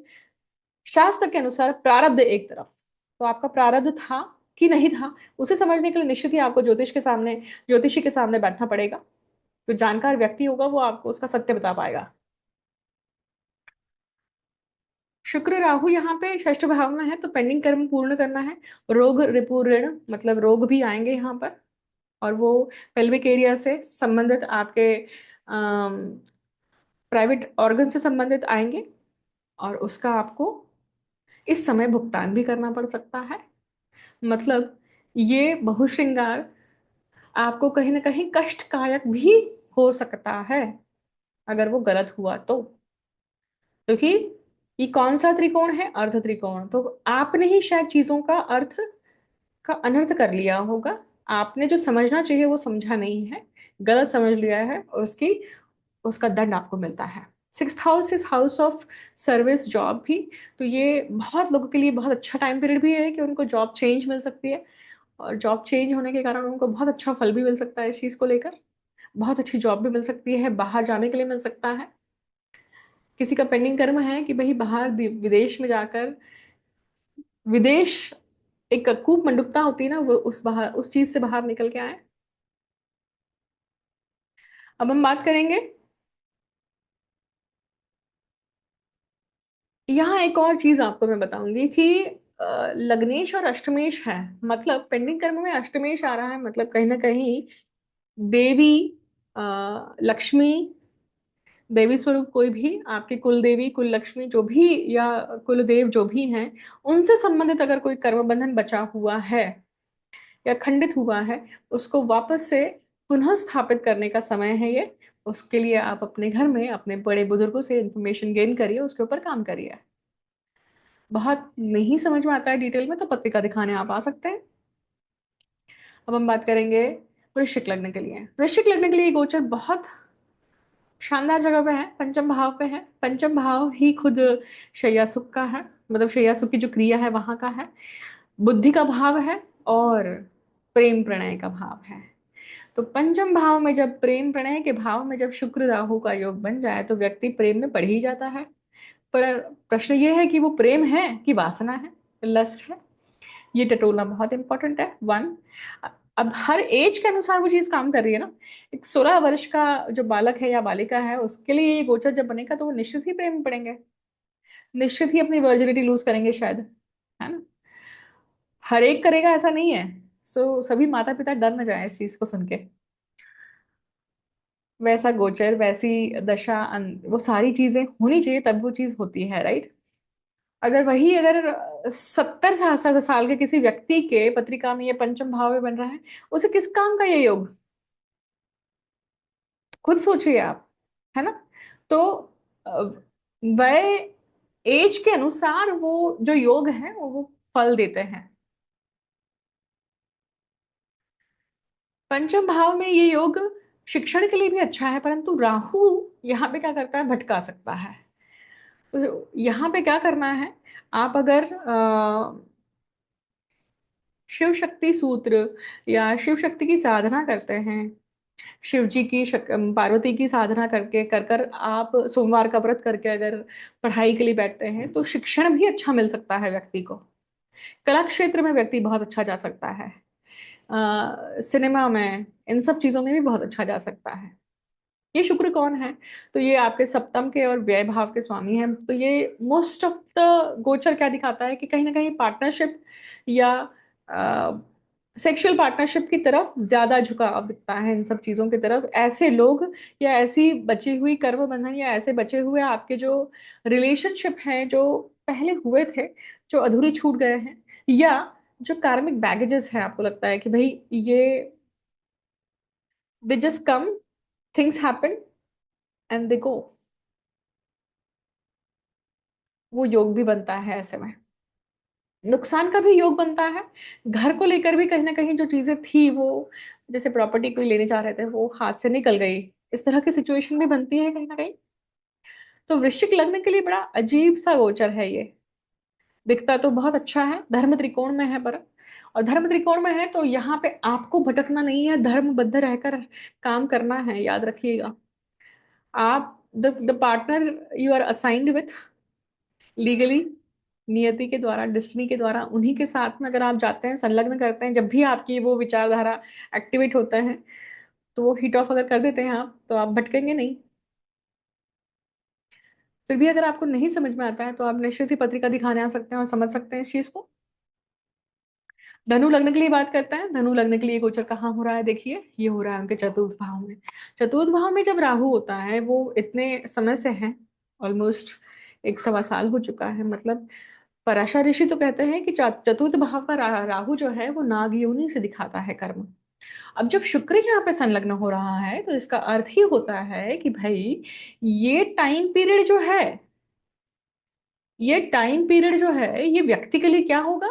शास्त्र के अनुसार प्रारब्ध एक तरफ, तो आपका प्रारब्ध था कि नहीं था, उसे समझने के लिए निश्चित ही आपको ज्योतिषी के सामने बैठना पड़ेगा। जो जानकार व्यक्ति होगा वो आपको उसका सत्य बता पाएगा। शुक्र राहु यहाँ पे षष्ठ भाव में है, तो पेंडिंग कर्म पूर्ण करना है। रोग रिपु ऋण, मतलब रोग भी आएंगे यहाँ पर, और वो पेल्विक एरिया से संबंधित, आपके प्राइवेट ऑर्गन से संबंधित आएंगे, और उसका आपको इस समय भुगतान भी करना पड़ सकता है। मतलब ये बहुश्रृंगार आपको कहीं ना कहीं कष्टकारक भी हो सकता है, अगर वो गलत हुआ तो। क्योंकि ये कौन सा त्रिकोण है? अर्ध त्रिकोण। तो आपने ही शायद चीजों का अर्थ का अनर्थ कर लिया होगा। आपने जो समझना चाहिए वो समझा नहीं है, गलत समझ लिया है, और उसका दंड आपको मिलता है। 6th house is house of service, job भी। तो ये बहुत लोगों के लिए बहुत अच्छा टाइम पीरियड भी है कि उनको जॉब चेंज मिल सकती है, और जॉब चेंज होने के कारण उनको बहुत अच्छा फल भी मिल सकता है इस चीज को लेकर। बहुत अच्छी जॉब भी मिल सकती है, बाहर जाने के लिए मिल सकता है। किसी का पेंडिंग कर्म है कि भाई बाहर विदेश में जाकर, विदेश एक कूप मंडुकता होती है ना, वो उस चीज से बाहर निकल के आए। अब हम बात करेंगे, यहाँ एक और चीज आपको मैं बताऊंगी कि लग्नेश और अष्टमेश है। मतलब पेंडिंग कर्म में अष्टमेश आ रहा है, मतलब कहीं ना कहीं देवी, लक्ष्मी, देवी स्वरूप कोई भी, आपके कुल देवी कुल लक्ष्मी जो भी, या कुल देव जो भी हैं, उनसे संबंधित अगर कोई कर्म बंधन बचा हुआ है या खंडित हुआ है, उसको वापस से पुनः स्थापित करने का समय है ये। उसके लिए आप अपने घर में अपने बड़े बुजुर्गों से इंफॉर्मेशन गेन करिए, उसके ऊपर काम करिए। बहुत नहीं समझ में आता है डिटेल में, तो पत्रिका दिखाने आप आ सकते हैं। अब हम बात करेंगे वृश्चिक लग्न के लिए। वृश्चिक लग्न के लिए ये गोचर बहुत शानदार जगह पे है, पंचम भाव पे है। पंचम भाव ही खुद शैया सुख का है, मतलब शैया सुख की जो क्रिया है वहां का है, बुद्धि का भाव है, और प्रेम प्रणय का भाव है। तो पंचम भाव में जब प्रेम प्रणय के भाव में जब शुक्र राहु का योग बन जाए, तो व्यक्ति प्रेम में पड़ ही जाता है। पर प्रश्न ये है कि वो प्रेम है कि वासना है, लस्ट है। ये टटोलना बहुत इंपॉर्टेंट है। वन, अब हर एज के अनुसार वो चीज काम कर रही है ना। एक 16 वर्ष का जो बालक है या बालिका है, उसके लिए ये गोचर जब बनेगा तो वो निश्चित ही प्रेम में पड़ेंगे, निश्चित ही अपनी वर्जिनिटी लूज करेंगे शायद, है ना। हर एक करेगा ऐसा नहीं है। सो सभी माता पिता डर न जाए इस चीज को सुन के। वैसा गोचर, वैसी दशा, वो सारी चीजें होनी चाहिए तब वो चीज होती है, राइट। अगर 70 साल के किसी व्यक्ति के पत्रिका में ये पंचम भाव में बन रहा है, उसे किस काम का ये योग? खुद सोचिए आप, है ना। तो अ, वह एज के अनुसार वो जो योग है वो फल देते हैं। पंचम भाव में ये योग शिक्षण के लिए भी अच्छा है, परंतु राहु यहाँ पे क्या करता है, भटका सकता है। तो यहाँ पे क्या करना है, आप अगर शिव शक्ति सूत्र या शिव शक्ति की साधना करते हैं, शिव जी की पार्वती की साधना करके कर कर आप सोमवार का व्रत करके अगर पढ़ाई के लिए बैठते हैं, तो शिक्षण भी अच्छा मिल सकता है व्यक्ति को। कला क्षेत्र में व्यक्ति बहुत अच्छा जा सकता है, सिनेमा में, इन सब चीजों में भी बहुत अच्छा जा सकता है। ये शुक्र कौन है? तो ये आपके सप्तम के और व्यय भाव के स्वामी हैं। तो ये मोस्ट ऑफ द गोचर क्या दिखाता है कि कहीं ना कहीं पार्टनरशिप या सेक्सुअल पार्टनरशिप की तरफ ज्यादा झुकाव दिखता है। इन सब चीजों की तरफ ऐसे लोग, या ऐसी बची हुई कर्म बंधन, या ऐसे बचे हुए आपके जो रिलेशनशिप हैं जो पहले हुए थे, जो अधूरी छूट गए हैं, या जो कार्मिक बैगेजेस हैं, आपको लगता है कि भाई ये they just come, things happen and they go, वो योग भी बनता है ऐसे में। नुकसान का भी योग बनता है। घर को लेकर भी कहीं ना कहीं जो चीजें थी वो, जैसे प्रॉपर्टी कोई लेने जा रहे थे वो हाथ से निकल गई, इस तरह की सिचुएशन भी बनती है कहीं ना कहीं। तो वृश्चिक लग्न के लिए बड़ा अजीब सा गोचर है ये। दिखता तो बहुत अच्छा है, धर्म त्रिकोण में है पर, और धर्म त्रिकोण में है तो यहाँ पे आपको भटकना नहीं है, धर्मबद्ध रहकर काम करना है, याद रखिएगा। आप the partner you are assigned with legally, नियति के द्वारा, डेस्टिनी के द्वारा उन्हीं के साथ में अगर आप जाते हैं, संलग्न करते हैं, जब भी आपकी वो विचारधारा एक्टिवेट होता है, तो वो हिट ऑफ अगर कर देते हैं आप, तो आप भटकेंगे नहीं। फिर भी अगर आपको नहीं समझ में आता है तो आप निश्चित ही पत्रिका दिखाने आ सकते हैं और समझ सकते हैं इस चीज को। धनु लग्न के लिए बात करते हैं। धनु लग्न के लिए गोचर कहाँ हो रहा है, देखिए ये हो रहा है उनके चतुर्थ भाव में। चतुर्थ भाव में जब राहु होता है, वो इतने समय से है, ऑलमोस्ट 1 सवा साल हो चुका है। मतलब पराशर ऋषि तो कहते हैं कि चतुर्थ भाव का राहु जो है वो नाग योनि से दिखाता है कर्म। अब जब शुक्र यहाँ पे संलग्न हो रहा है, तो इसका अर्थ ही होता है कि भाई ये टाइम पीरियड जो है, ये टाइम पीरियड जो है, ये व्यक्ति के लिए क्या होगा,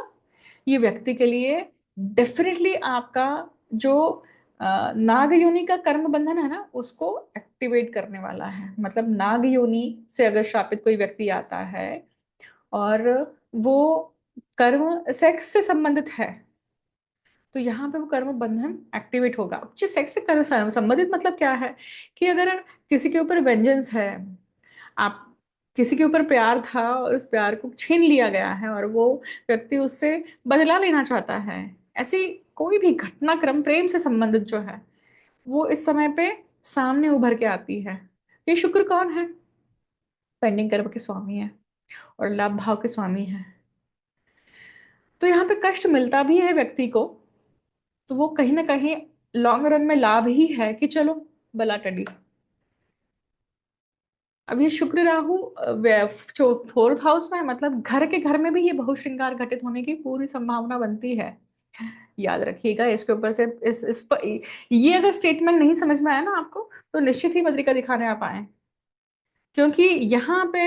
ये व्यक्ति के लिए डेफिनेटली आपका जो नाग योनि का कर्म बंधन है ना, उसको एक्टिवेट करने वाला है। मतलब नाग योनि से अगर शापित कोई व्यक्ति आता है और वो कर्म सेक्स से संबंधित है, तो यहाँ पे वो कर्म बंधन एक्टिवेट होगा। जो सेक्स से कर्म संबंधित मतलब क्या है, कि अगर किसी के ऊपर वेंजेंस है, आप किसी के ऊपर प्यार था और उस प्यार को छीन लिया गया है और वो व्यक्ति उससे बदला लेना चाहता है, ऐसी कोई भी घटनाक्रम प्रेम से संबंधित जो है, वो इस समय पे सामने उभर के आती है। ये शुक्र कौन है, पेंडिंग कर्म के स्वामी है और लाभ भाव के स्वामी है। तो यहाँ पे कष्ट मिलता भी है व्यक्ति को, तो वो कहीं ना कहीं लॉन्ग रन में लाभ ही है कि चलो बला टली। अब ये शुक्र राहु जो फोर्थ हाउस में है, मतलब घर के घर में भी ये बहुश्रृंगार घटित होने की पूरी संभावना बनती है। याद रखिएगा इसके ऊपर से इस पर, ये अगर स्टेटमेंट नहीं समझ में आया ना आपको, तो निश्चित ही पत्रिका दिखाने आप आए। क्योंकि यहाँ पे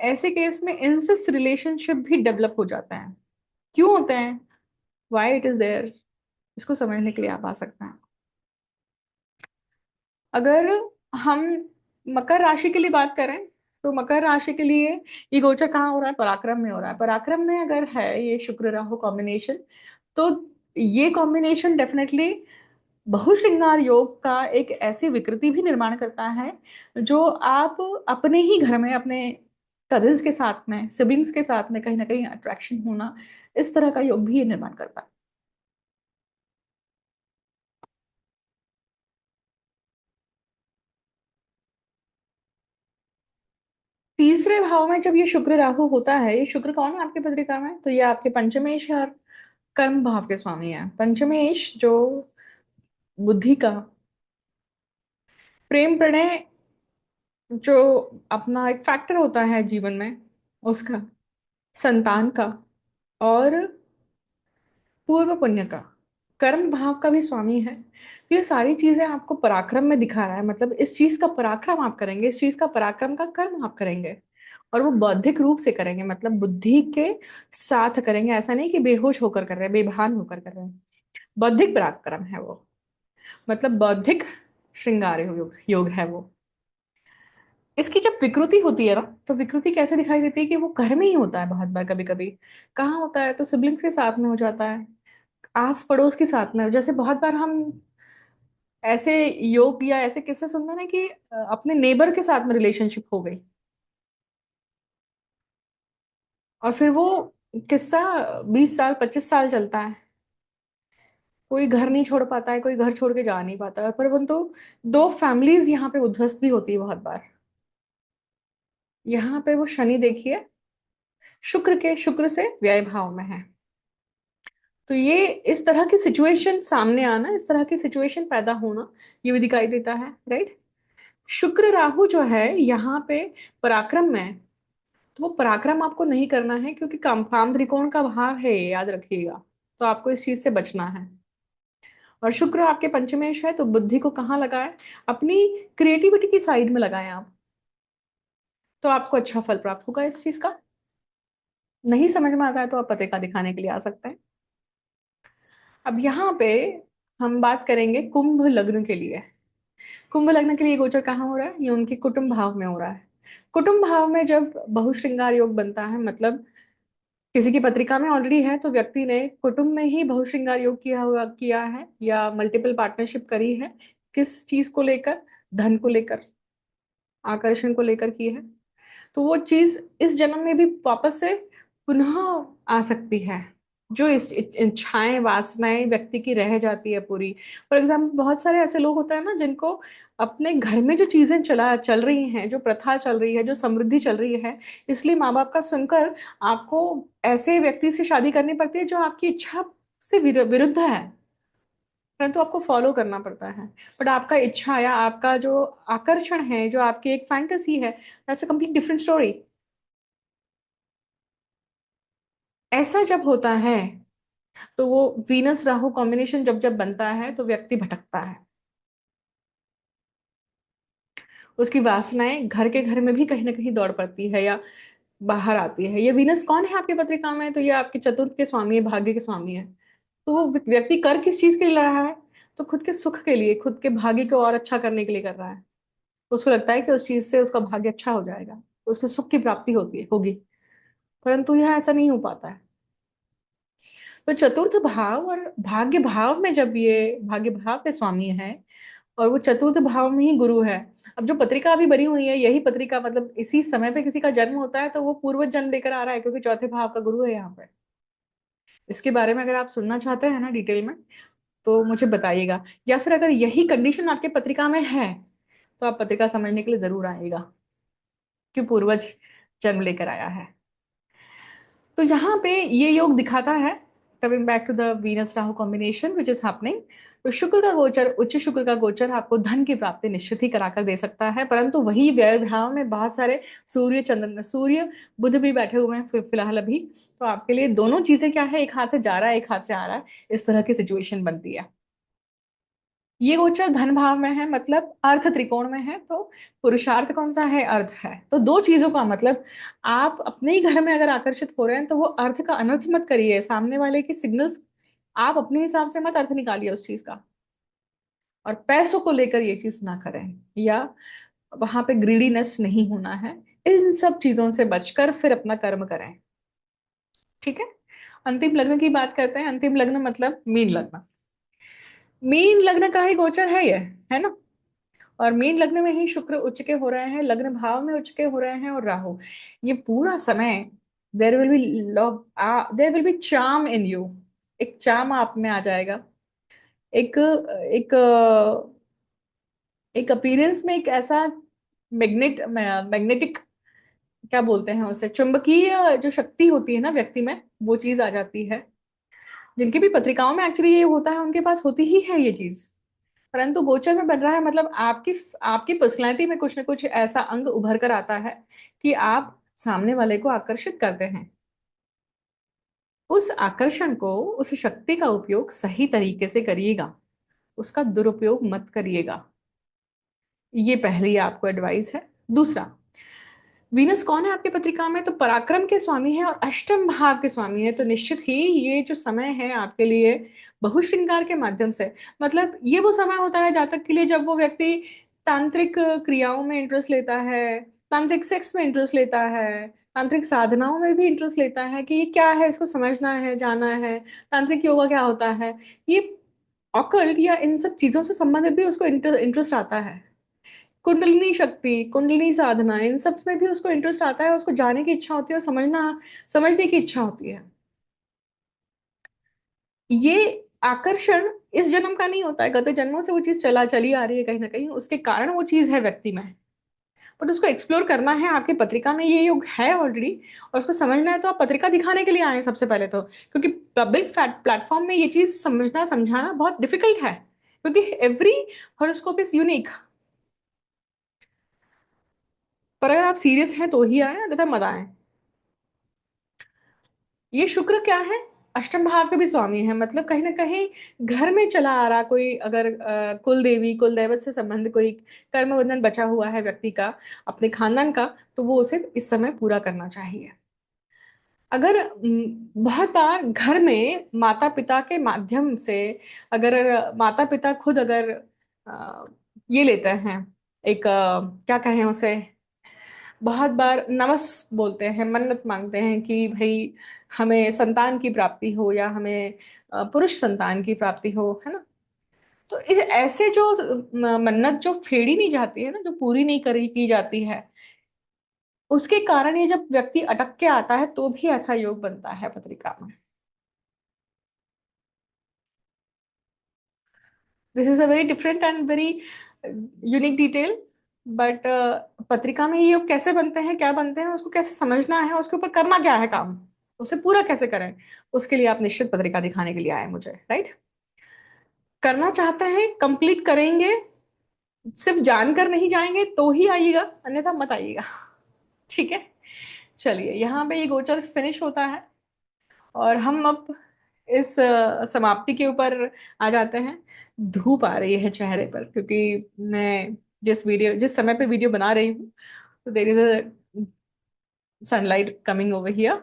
ऐसे केस में इंसेस्ट रिलेशनशिप भी डेवलप हो जाते हैं। क्यों होते हैं, वाई इट इज देयर, इसको समझने के लिए आप आ सकते हैं। अगर हम मकर राशि के लिए बात करें, तो मकर राशि के लिए ये गोचर कहाँ हो रहा है, पराक्रम में हो रहा है। पराक्रम में अगर है ये शुक्र राहु कॉम्बिनेशन, तो ये कॉम्बिनेशन डेफिनेटली बहुश्रृंगार योग का एक ऐसी विकृति भी निर्माण करता है, जो आप अपने ही घर में अपने कजिन्स के साथ में, सिबलिंग्स के साथ में कहीं ना कहीं अट्रैक्शन होना, इस तरह का योग भी ये निर्माण करता है। तीसरे भाव में जब ये शुक्र राहु होता है, ये शुक्र कौन है आपकी पत्रिका में, तो ये आपके पंचमेश और कर्म भाव के स्वामी है। पंचमेश जो बुद्धि का, प्रेम प्रणय जो अपना एक फैक्टर होता है जीवन में, उसका, संतान का, और पूर्व पुण्य का, कर्म भाव का भी स्वामी है। तो ये सारी चीजें आपको पराक्रम में दिखा रहा है। मतलब इस चीज का पराक्रम आप करेंगे, इस चीज का पराक्रम का कर्म आप करेंगे, और वो बौद्धिक रूप से करेंगे, मतलब बुद्धि के साथ करेंगे। ऐसा नहीं कि बेहोश होकर कर रहे हैं, बेभान होकर कर रहे हैं। बौद्धिक पराक्रम है वो, मतलब बौद्धिक श्रृंगार योग है वो। इसकी जब विकृति होती है ना, तो विकृति कैसे दिखाई देती है, कि वो घर में ही होता है बहुत बार। कभी कभी कहाँ होता है, तो सिबलिंग्स के साथ में हो जाता है, आस पड़ोस के साथ में। जैसे बहुत बार हम ऐसे योग या ऐसे किस्से सुनते हैं ना, कि अपने नेबर के साथ में रिलेशनशिप हो गई, और फिर वो किस्सा 20 साल 25 साल चलता है। कोई घर नहीं छोड़ पाता है, कोई घर छोड़ के जा नहीं पाता है, परंतु दो फैमिलीज यहाँ पे उद्ध्वस्त भी होती है बहुत बार। यहाँ पे वो शनि देखिए, शुक्र से व्यय भाव में है। तो ये इस तरह की सिचुएशन सामने आना, इस तरह की सिचुएशन पैदा होना, ये भी दिखाई देता है, राइट। शुक्र राहु जो है यहाँ पे पराक्रम में, तो वो पराक्रम आपको नहीं करना है, क्योंकि काम त्रिकोण का भाव है ये, याद रखिएगा। तो आपको इस चीज से बचना है। और शुक्र आपके पंचमेश है, तो बुद्धि को कहाँ लगाए, अपनी क्रिएटिविटी की साइड में लगाएं आप, तो आपको अच्छा फल प्राप्त होगा इस चीज का। नहीं समझ में आता है तो आप पते का दिखाने के लिए आ सकते हैं। अब यहाँ पे हम बात करेंगे कुंभ लग्न के लिए। कुंभ लग्न के लिए गोचर कहाँ हो रहा है, ये उनके कुटुंब भाव में हो रहा है। कुटुंब भाव में जब बहुश्रृंगार योग बनता है, मतलब किसी की पत्रिका में ऑलरेडी है, तो व्यक्ति ने कुटुंब में ही बहुश्रृंगार योग किया है, या मल्टीपल पार्टनरशिप करी है, किस चीज को लेकर, धन को लेकर, आकर्षण को लेकर की है, तो वो चीज इस जन्म में भी वापस से पुनः आ सकती है। जो इस इच्छाएं वासनाएं व्यक्ति की रह जाती है पूरी। फॉर एग्जाम्पल बहुत सारे ऐसे लोग होते हैं ना जिनको अपने घर में जो चीजें चल रही हैं, जो प्रथा चल रही है, जो समृद्धि चल रही है, इसलिए माँ बाप का सुनकर आपको ऐसे व्यक्ति से शादी करनी पड़ती है जो आपकी इच्छा से विरुद्ध है, परंतु आपको फॉलो करना पड़ता है। बट आपका इच्छा या आपका जो आकर्षण है, जो आपकी एक फैंटेसी है, that's a complete different story. ऐसा जब होता है तो वो वीनस राहु कॉम्बिनेशन जब जब बनता है तो व्यक्ति भटकता है। उसकी वासनाएं घर के घर में भी कहीं ना कहीं दौड़ पड़ती है या बाहर आती है। ये वीनस कौन है आपकी पत्रिका में? तो ये आपके चतुर्थ के स्वामी है, भाग्य के स्वामी है। तो वो व्यक्ति कर किस चीज के लिए रहा है? तो खुद के सुख के लिए, खुद के भाग्य को और अच्छा करने के लिए कर रहा है। उसको लगता है कि उस चीज से उसका भाग्य अच्छा हो जाएगा, उसको सुख की प्राप्ति होगी। परंतु यह ऐसा नहीं हो पाता है। तो चतुर्थ भाव और भाग्य भाव में जब ये भाग्य भाव के स्वामी है और वो चतुर्थ भाव में ही गुरु है। अब जो पत्रिका अभी बनी हुई है, यही पत्रिका मतलब इसी समय पे किसी का जन्म होता है तो वो पूर्व जन्म लेकर आ रहा है, क्योंकि चौथे भाव का गुरु है यहाँ पे। इसके बारे में अगर आप सुनना चाहते हैं ना डिटेल में, तो मुझे बताइएगा। या फिर अगर यही कंडीशन आपके पत्रिका में है तो आप पत्रिका समझने के लिए जरूर आइएगा कि पूर्वज जन्म लेकर आया है। तो यहाँ पे ये योग दिखाता है, coming back to the Venus Rahu combination which is happening. तो शुक्र का गोचर, उच्च शुक्र का गोचर आपको धन की प्राप्ति निश्चित ही कराकर दे सकता है, परंतु वही व्यय भाव में बहुत सारे सूर्य चंद्र, सूर्य बुध भी बैठे हुए हैं फिलहाल अभी। तो आपके लिए दोनों चीजें क्या है, एक हाथ से जा रहा है एक हाथ से आ रहा है, इस तरह की सिचुएशन बनती है। ये गोचर धन भाव में है, मतलब अर्थ त्रिकोण में है। तो पुरुषार्थ कौन सा है? अर्थ है। तो दो चीजों का मतलब, आप अपने ही घर में अगर आकर्षित हो रहे हैं तो वो अर्थ का अनर्थ मत करिए, सामने वाले की सिग्नल्स आप अपने हिसाब से मत अर्थ निकालिए उस चीज का। और पैसों को लेकर ये चीज ना करें, या वहां पे ग्रीडीनेस नहीं होना है। इन सब चीजों से बचकर फिर अपना कर्म करें। ठीक है। अंतिम लग्न की बात करते हैं। अंतिम लग्न मतलब मीन लग्न। मीन लग्न का ही गोचर है ये, है ना। और मीन लग्न में ही शुक्र उच्च के हो रहे हैं, लग्न भाव में उच्च के हो रहे हैं, और राहु। ये पूरा समय there will be there will be charm in you. एक चार्म आप में आ जाएगा। एक एक एक अपीयरेंस में एक ऐसा मैग्नेटिक, क्या बोलते हैं उसे, चुंबकीय जो शक्ति होती है ना व्यक्ति में, वो चीज आ जाती है। जिनकी भी पत्रिकाओं में एक्चुअली ये होता है उनके पास होती ही है ये चीज, परंतु गोचर में बन रहा है, मतलब आपकी आपकी पर्सनैलिटी में कुछ ना कुछ ऐसा अंग उभर कर आता है कि आप सामने वाले को आकर्षित करते हैं। उस आकर्षण को, उस शक्ति का उपयोग सही तरीके से करिएगा, उसका दुरुपयोग मत करिएगा। ये पहली आपको एडवाइस है। दूसरा, वीनस कौन है आपके पत्रिका में? तो पराक्रम के स्वामी है और अष्टम भाव के स्वामी है। तो निश्चित ही ये जो समय है आपके लिए बहुश्रृंगार के माध्यम से, मतलब ये वो समय होता है जातक के लिए जब वो व्यक्ति तांत्रिक क्रियाओं में इंटरेस्ट लेता है, तांत्रिक सेक्स में इंटरेस्ट लेता है, तांत्रिक साधनाओं में भी इंटरेस्ट लेता है कि ये क्या है, इसको समझना है, जाना है, तांत्रिक योगा क्या होता है, ये ऑकल्ट या इन सब चीजों से संबंधित भी उसको इंटरेस्ट आता है। कुंडलिनी शक्ति, कुंडलिनी साधना, इन सब में भी उसको इंटरेस्ट आता है, उसको जाने की इच्छा होती है और समझने की इच्छा होती है। ये आकर्षण इस जन्म का नहीं होता है, गत जन्मों से वो चीज चली आ रही है, कहीं ना कहीं उसके कारण वो चीज है व्यक्ति में। बट उसको एक्सप्लोर करना है। आपकी पत्रिका में ये योग है ऑलरेडी, और उसको समझना है तो आप पत्रिका दिखाने के लिए आए हैं सबसे पहले तो, क्योंकि पब्लिक प्लेटफॉर्म में ये चीज समझना समझाना बहुत डिफिकल्ट है, क्योंकि एवरी हॉरोस्कोप इज यूनिक। पर अगर आप सीरियस हैं तो ही आए, अन्यथा मत आए। ये शुक्र क्या है? अष्टम भाव के भी स्वामी है, मतलब कहीं ना कहीं घर में चला आ रहा कोई अगर कुल देवी कुल दैवत से संबंध कोई कर्म बंधन बचा हुआ है व्यक्ति का, अपने खानदान का, तो वो उसे इस समय पूरा करना चाहिए। अगर बहुत बार घर में माता पिता के माध्यम से, अगर माता पिता खुद अगर अ, ये लेते हैं, एक क्या कहें उसे, बहुत बार नमस बोलते हैं, मन्नत मांगते हैं कि भाई हमें संतान की प्राप्ति हो, या हमें पुरुष संतान की प्राप्ति हो, है ना। तो ऐसे जो मन्नत जो फेड़ी नहीं जाती है ना, जो पूरी नहीं करी की जाती है, उसके कारण ये जब व्यक्ति अटक के आता है तो भी ऐसा योग बनता है पत्रिका में। This is a very different and very unique detail. But पत्रिका में ये योग कैसे बनते हैं, क्या बनते हैं, उसको कैसे समझना है, उसके ऊपर करना क्या है काम, उसे पूरा कैसे करें, उसके लिए आप निश्चित पत्रिका दिखाने के लिए आए मुझे, राइट? करना चाहते हैं, कंप्लीट करेंगे, सिर्फ जानकर नहीं जाएंगे तो ही आइएगा, अन्यथा मत आइएगा। ठीक है, चलिए यहाँ पे ये गोचर फिनिश होता है और हम अब इस समाप्ति के ऊपर आ जाते हैं। धूप आ रही है चेहरे पर, क्योंकि मैं जिस समय पे वीडियो बना रही हूँ, तो there is a sunlight coming over here.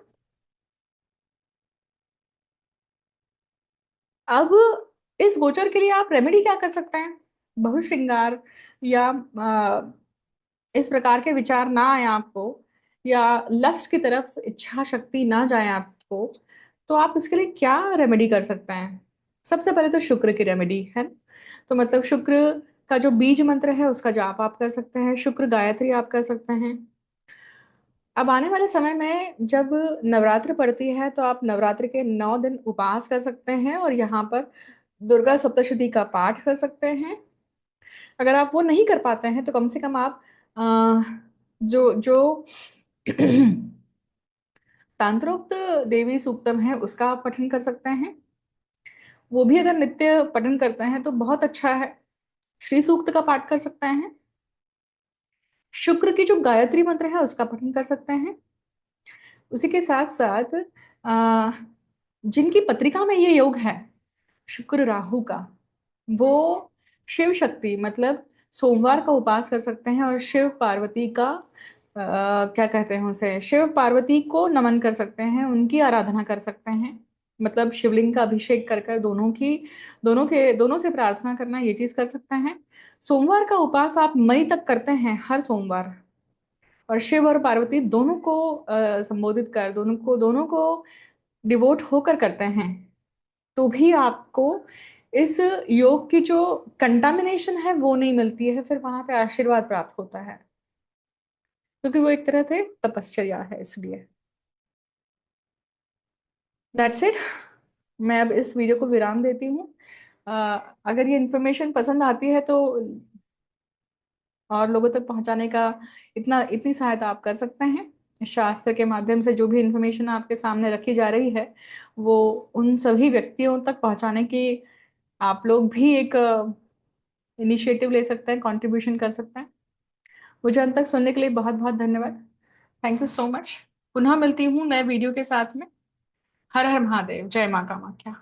अब इस गोचर के लिए आप रेमेडी क्या कर सकते हैं? बहुश्रृंगार या इस प्रकार के विचार ना आए आपको, या लस्ट की तरफ इच्छा शक्ति ना जाए आपको, तो आप इसके लिए क्या रेमेडी कर सकते हैं? सबसे पहले तो शुक्र की रेमेडी है ना? तो मतलब शुक्र का जो बीज मंत्र है उसका जाप आप कर सकते हैं, शुक्र गायत्री आप कर सकते हैं। अब आने वाले समय में जब नवरात्र पड़ती है तो आप नवरात्र के 9 दिन उपवास कर सकते हैं और यहाँ पर दुर्गा सप्तशती का पाठ कर सकते हैं। अगर आप वो नहीं कर पाते हैं तो कम से कम आप अ, जो जो तांत्रोक्त देवी सूक्तम है उसका आप पठन कर सकते हैं। वो भी अगर नित्य पठन करते हैं तो बहुत अच्छा है। श्री सूक्त का पाठ कर सकते हैं। शुक्र की जो गायत्री मंत्र है उसका पठन कर सकते हैं। उसी के साथ साथ अ, जिनकी पत्रिका में ये योग है शुक्र राहु का, वो शिव शक्ति मतलब सोमवार का उपास कर सकते हैं और शिव पार्वती का क्या कहते हैं उसे, शिव पार्वती को नमन कर सकते हैं, उनकी आराधना कर सकते हैं। मतलब शिवलिंग का अभिषेक कर कर दोनों से प्रार्थना करना, ये चीज कर सकते हैं। सोमवार का उपास आप मई तक करते हैं हर सोमवार, और शिव और पार्वती दोनों को संबोधित कर दोनों को डिवोट होकर करते हैं, तो भी आपको इस योग की जो कंटामिनेशन है वो नहीं मिलती है, फिर वहां पे आशीर्वाद प्राप्त होता है, क्योंकि वो एक तरह से तपश्चर्या है, इसलिए। That's it. मैं अब इस वीडियो को विराम देती हूँ। अ, अगर ये इन्फॉर्मेशन पसंद आती है तो और लोगों तक पहुंचाने का इतनी सहायता आप कर सकते हैं। शास्त्र के माध्यम से जो भी इन्फॉर्मेशन आपके सामने रखी जा रही है वो उन सभी व्यक्तियों तक पहुंचाने की आप लोग भी एक इनिशिएटिव ले सकते हैं, कंट्रीब्यूशन कर सकते हैं। मुझे अंत तक सुनने के लिए बहुत बहुत धन्यवाद। Thank you so much. पुनः मिलती हूँ नए वीडियो के साथ में। हर हर महादेव, जय माँ कामाख्या।